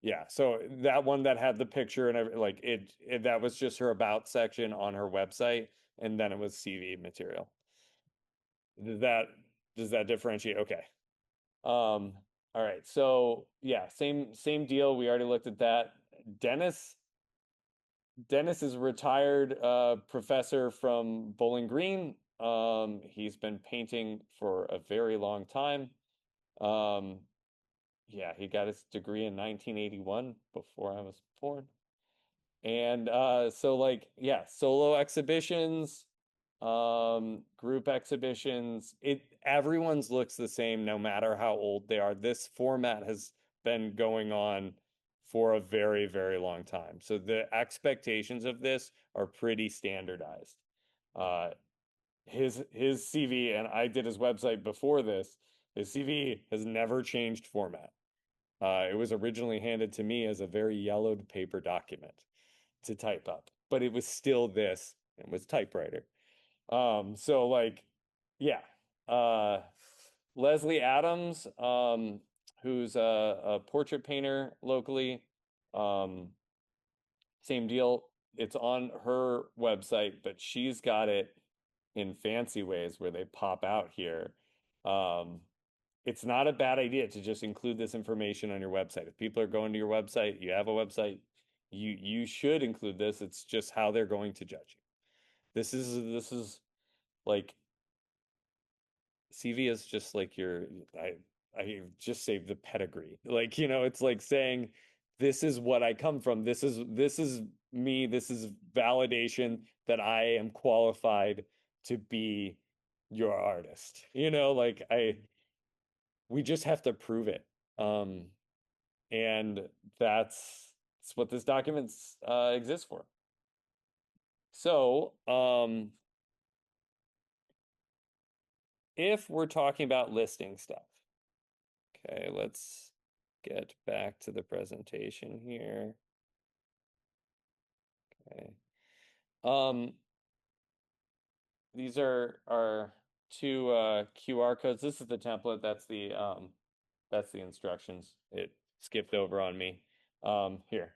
Yeah, so that one that had the picture and like it that was just her about section on her website, and then it was CV material. Does that differentiate? Okay. All right. So yeah, same deal. We already looked at that. Dennis is a retired professor from Bowling Green. He's been painting for a very long time. Yeah, he got his degree in 1981 before I was born. And so like, yeah, solo exhibitions, group exhibitions, everyone's looks the same no matter how old they are. This format has been going on for a very, very long time. So the expectations of this are pretty standardized. His CV, and I did his website before this, his CV has never changed format. It was originally handed to me as a very yellowed paper document to type up, but it was still this and was typewriter. So like, yeah. Leslie Adams, who's a portrait painter locally. Same deal. It's on her website, but she's got it in fancy ways where they pop out here. It's not a bad idea to just include this information on your website. If people are going to your website, you have a website, you should include this. It's just how they're going to judge you. This is like CV is just like I just say the pedigree. Like, you know, it's like saying this is what I come from. This is me. This is validation that I am qualified to be your artist. You know, like we just have to prove it. And that's what this document exists for. So, if we're talking about listing stuff, okay, let's get back to the presentation here. Okay. These are our two QR codes. This is the template. That's the instructions. It skipped over on me. Here.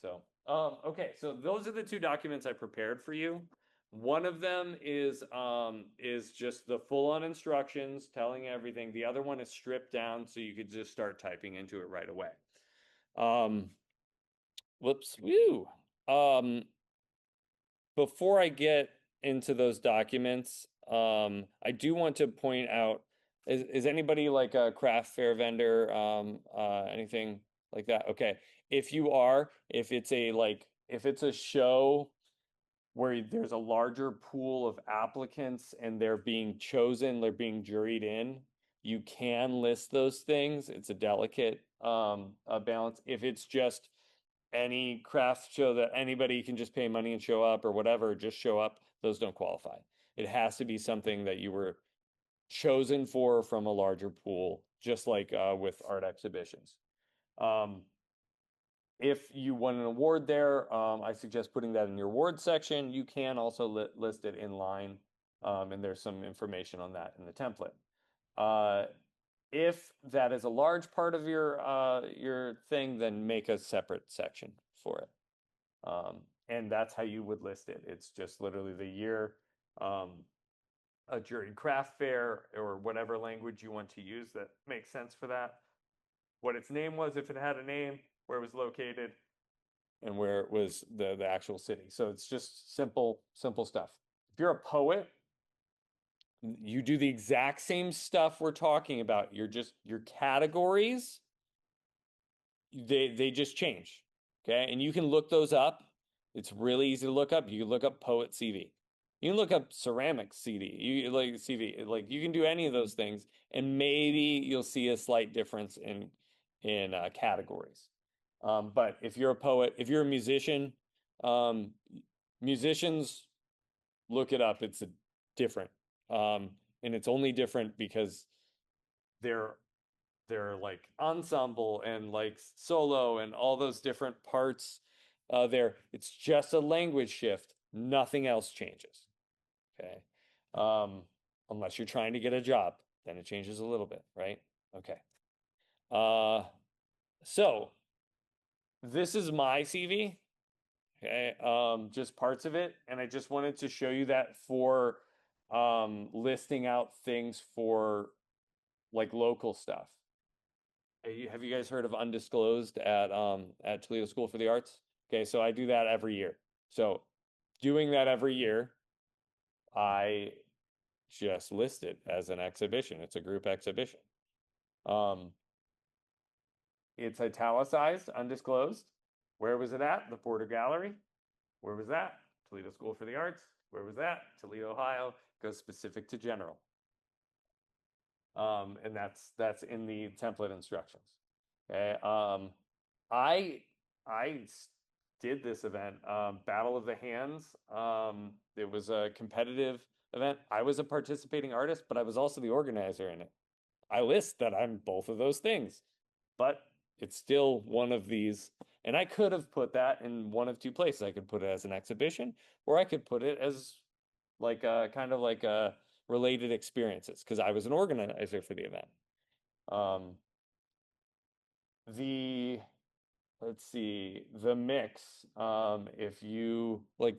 So, okay, so those are the two documents I prepared for you. One of them is just the full-on instructions telling everything. The other one is stripped down so you could just start typing into it right away. Whoops, woo. Before I get into those documents, I do want to point out, is anybody like a craft fair vendor, anything like that? Okay. If you are, if it's a show where there's a larger pool of applicants and they're being chosen, they're being juried in, you can list those things. It's a delicate balance. If it's just any craft show that anybody can just pay money and show up or whatever, just show up, those don't qualify. It has to be something that you were chosen for from a larger pool, just like with art exhibitions. If you won an award there, I suggest putting that in your award section. You can also list it in line, and there's some information on that in the template. If that is a large part of your thing, then make a separate section for it. And that's how you would list it. It's just literally the year, a juried craft fair, or whatever language you want to use that makes sense for that. What its name was, if it had a name, where it was located, and where it was the actual city. So it's just simple stuff. If you're a poet, you do the exact same stuff we're talking about. You're just your categories, they just change. Okay. And you can look those up. It's really easy to look up. You can look up poet CV. You can look up ceramic CD. You like CV. Like you can do any of those things, and maybe you'll see a slight difference in categories. But if you're a poet, if you're a musician, musicians, look it up. It's different. And it's only different because they're like ensemble and like solo and all those different parts there. It's just a language shift. Nothing else changes. Okay. Unless you're trying to get a job, then it changes a little bit, right? Okay. So this is my CV. Okay. Just parts of it. And I just wanted to show you that for listing out things for like local stuff. Have you guys heard of Undisclosed at Toledo School for the Arts? Okay, so I do that every year. So doing that every year, I just list it as an exhibition. It's a group exhibition. It's italicized, undisclosed. Where was it at? The Porter Gallery. Where was that? Toledo School for the Arts. Where was that? Toledo, Ohio. Goes specific to general. And that's in the template instructions. Okay. I did this event, Battle of the Hands. It was a competitive event. I was a participating artist, but I was also the organizer in it. I list that I'm both of those things, but it's still one of these. And I could have put that in one of two places. I could put it as an exhibition, or I could put it as like a kind of like a related experiences, because I was an organizer for the event. Let's see, the mix, if you like,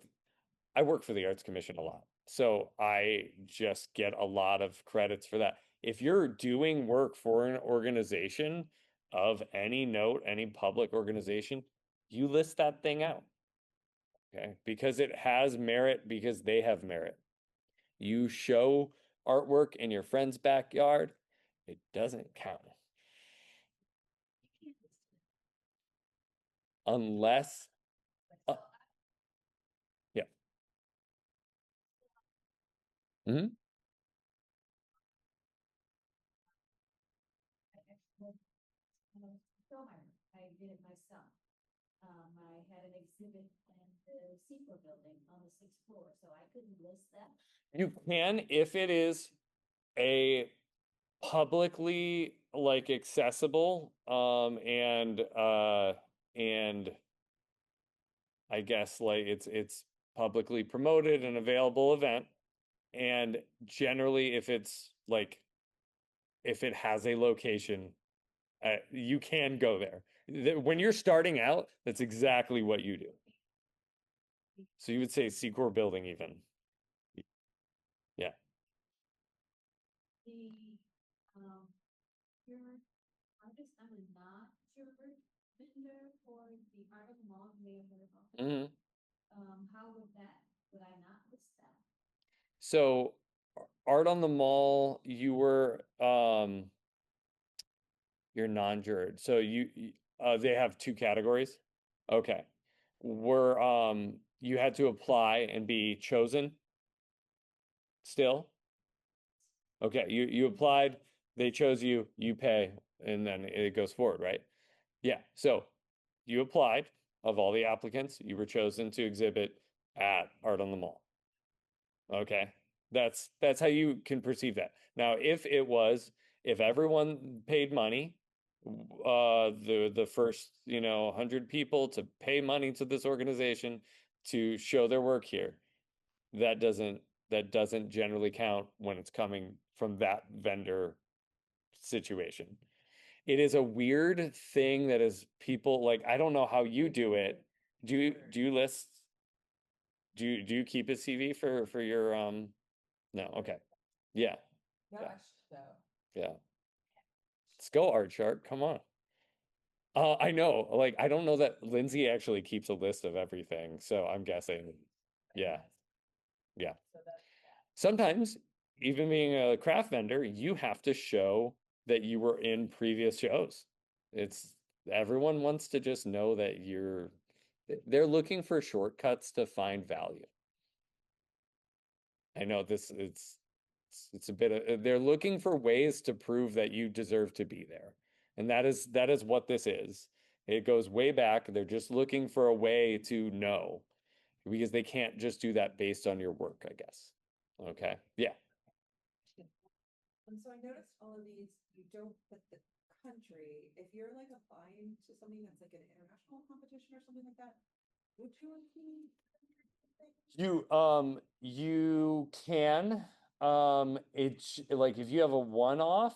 I work for the Arts Commission a lot, so I just get a lot of credits for that. If you're doing work for an organization of any note, any public organization, you list that thing out. Okay, because it has merit, because they have merit. You show artwork in your friend's backyard, it doesn't count. Unless, uh, yeah. Hmm. I did it myself. I had an exhibit in the Sequel building on the 6th floor, so I couldn't list that. You can, if it is a publicly like accessible, and I guess like it's publicly promoted and available event. And generally, if it's like, if it has a location, you can go there. When you're starting out, that's exactly what you do. So you would say Secor building even. Yeah. Your artist, I'm a not juror vendor for the Art of the Mall, Mayor Hmm. How would I not list that? So Art on the Mall, you're non-jurid. So they have two categories. Okay. You had to apply and be chosen still? Okay, you applied, they chose you, you pay, and then it goes forward, right? Yeah, so you applied, of all the applicants, you were chosen to exhibit at Art on the Mall. Okay, that's how you can perceive that. Now, if everyone paid money, the first 100 people to pay money to this organization to show their work here, that doesn't generally count when it's coming from that vendor situation. It is a weird thing that is people like, I don't know how you do it. Do you list? Do you keep a CV for your no, okay. Yeah, Gosh, so. yeah. Let's go, Art Shark. Come on. I know, like I don't know that Lindsay actually keeps a list of everything, so I'm guessing. Yeah. Yeah. So that's Sometimes, even being a craft vendor, you have to show that you were in previous shows. It's everyone wants to just know that they're looking for shortcuts to find value. I know it's a bit of they're looking for ways to prove that you deserve to be there. And that is what this is. It goes way back. They're just looking for a way to know because they can't just do that based on your work, I guess. Okay. Yeah. And so I noticed all of these, you don't put the country, if you're like applying to something that's like an international competition or something like that, would you include? You can it's like if you have a one-off,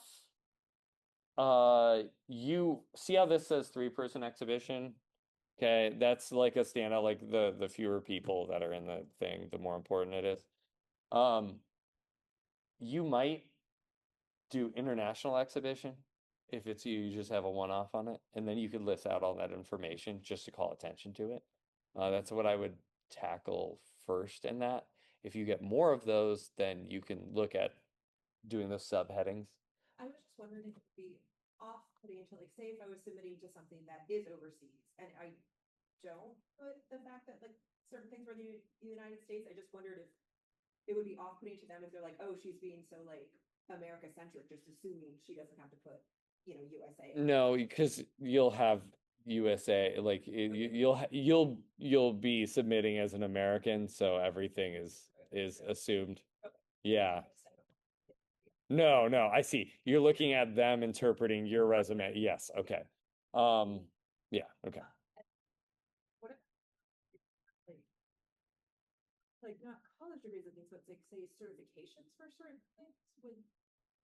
you see how this says 3-person exhibition? Okay, that's like a standout, like the fewer people that are in the thing, the more important it is. You might do international exhibition if it's you just have a one-off on it, and then you could list out all that information just to call attention to it. That's what I would tackle first in that. If you get more of those, then you can look at doing the subheadings. I was just wondering if it would be off-putting to like, say if I was submitting to something that is overseas and I don't put the fact that like certain things were the United States, I just wondered if it would be off-putting to them if they're like, oh, she's being so like America-centric, just assuming she doesn't have to put, USA. No, because you'll have USA, like you'll be submitting as an American, so everything is assumed. Yeah. No, no, I see. You're looking at them interpreting your resume. Yes, okay. Yeah, okay. What if, like not college degrees and things, but like say certifications for certain things,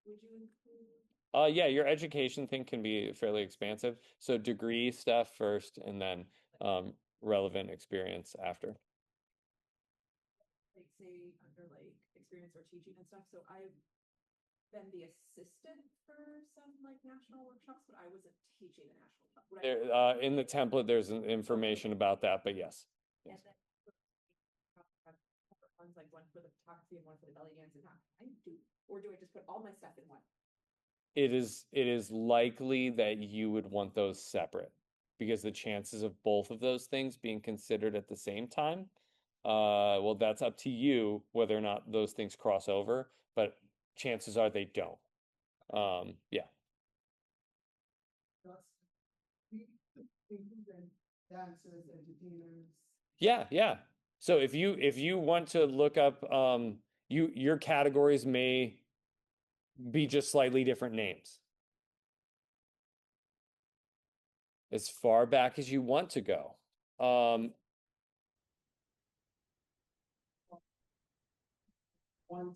would you include? Yeah, your education thing can be fairly expansive. So degree stuff first and then relevant experience after. Like say under like experience or teaching and stuff, so I've been the assistant for some like national workshops, but I wasn't teaching the national workshop. Would I- There, in the template, there's information about that, but yes. And then have separate ones, like one for the photography and one for the belly dance and that, or do I just put all my stuff in one? It is likely that you would want those separate because the chances of both of those things being considered at the same time, well, that's up to you whether or not those things cross over, but chances are they don't. Yeah. Dancers, entertainers. Yeah, yeah. So if you want to look up your categories may be just slightly different names. As far back as you want to go. One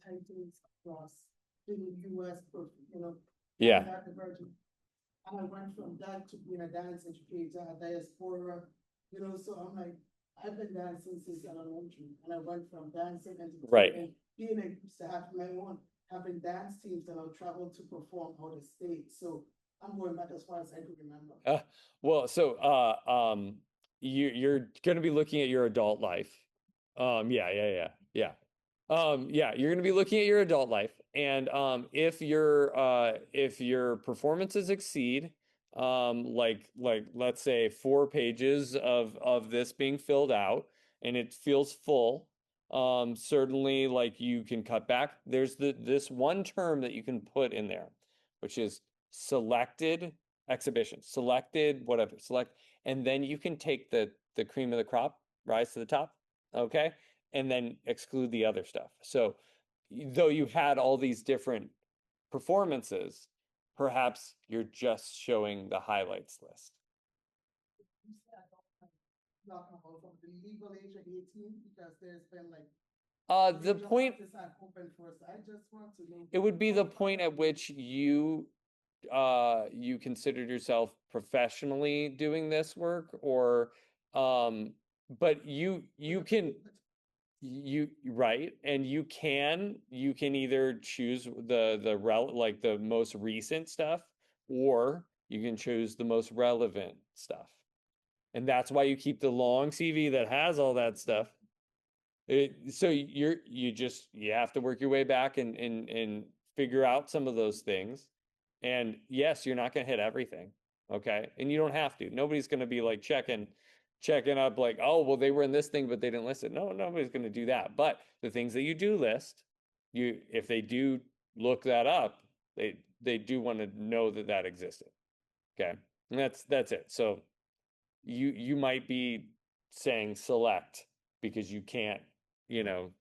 titles across the US, Yeah. at the Virgin. And I went from that to being a dance educator, a diaspora, so I'm like, I've been dancing since elementary, and I went from dancing and Right. being used to have my own, having dance teams, and I'll travel to perform out of state, so I'm going back as far as I can remember. Well, so you're gonna be looking at your adult life. Yeah. Yeah, you're gonna be looking at your adult life, and if your performances exceed like let's say 4 pages of this being filled out and it feels full, certainly like you can cut back. There's this one term that you can put in there, which is selected exhibition, selected whatever, select, and then you can take the the cream of the crop rise to the top, okay? And then exclude the other stuff. So though you had all these different performances, perhaps you're just showing the highlights list. Not about from the legal age of 18, because there's been like. The major point, artists I've opened for, so I just want to know. it would be the point at which you you considered yourself professionally doing this work, or but you can right, and you can either choose like the most recent stuff, or you can choose the most relevant stuff. And that's why you keep the long CV that has all that stuff. So you have to work your way back and figure out some of those things. And yes, you're not going to hit everything. Okay. And you don't have to. Nobody's going to be like checking up like, oh, well, they were in this thing, but they didn't list it. No, nobody's going to do that. But the things that you do list, if they do look that up, they do want to know that that existed. Okay. And that's it. So you might be saying select because you can't,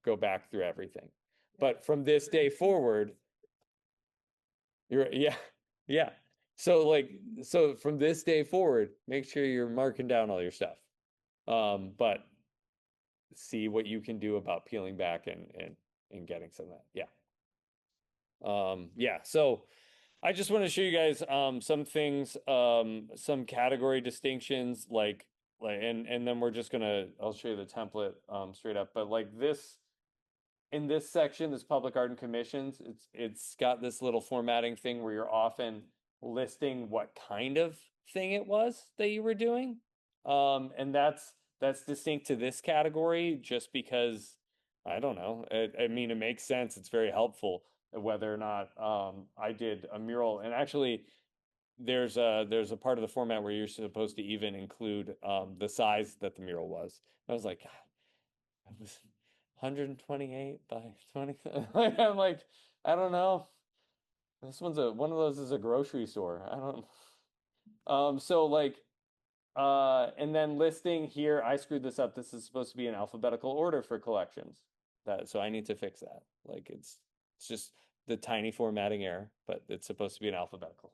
go back through everything. But from this day forward, yeah. So from this day forward, make sure you're marking down all your stuff. But see what you can do about peeling back and getting some of that. Yeah. So I just want to show you guys some things, some category distinctions, and then we're just gonna, I'll show you the template straight up. But like this, in this section, this public art and commissions, it's got this little formatting thing where you're often listing what kind of thing it was that you were doing. And that's distinct to this category just because I don't know. I mean, it makes sense. It's very helpful whether or not I did a mural. And actually, there's a part of the format where you're supposed to even include the size that the mural was. I was like, God, it was 128 by 20. I'm like, I don't know. This one of those is a grocery store. I don't. So like, and then listing here, I screwed this up. This is supposed to be in alphabetical order for collections. So I need to fix that. Like it's just the tiny formatting error, but it's supposed to be an alphabetical.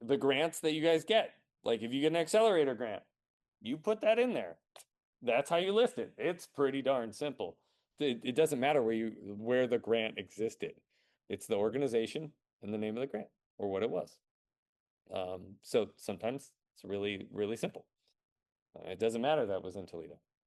The grants that you guys get, like if you get an accelerator grant, you put that in there. That's how you list it. It's pretty darn simple. It doesn't matter where the grant existed. It's the organization and the name of the grant or what it was. So sometimes it's really, really simple. It doesn't matter that was in Toledo.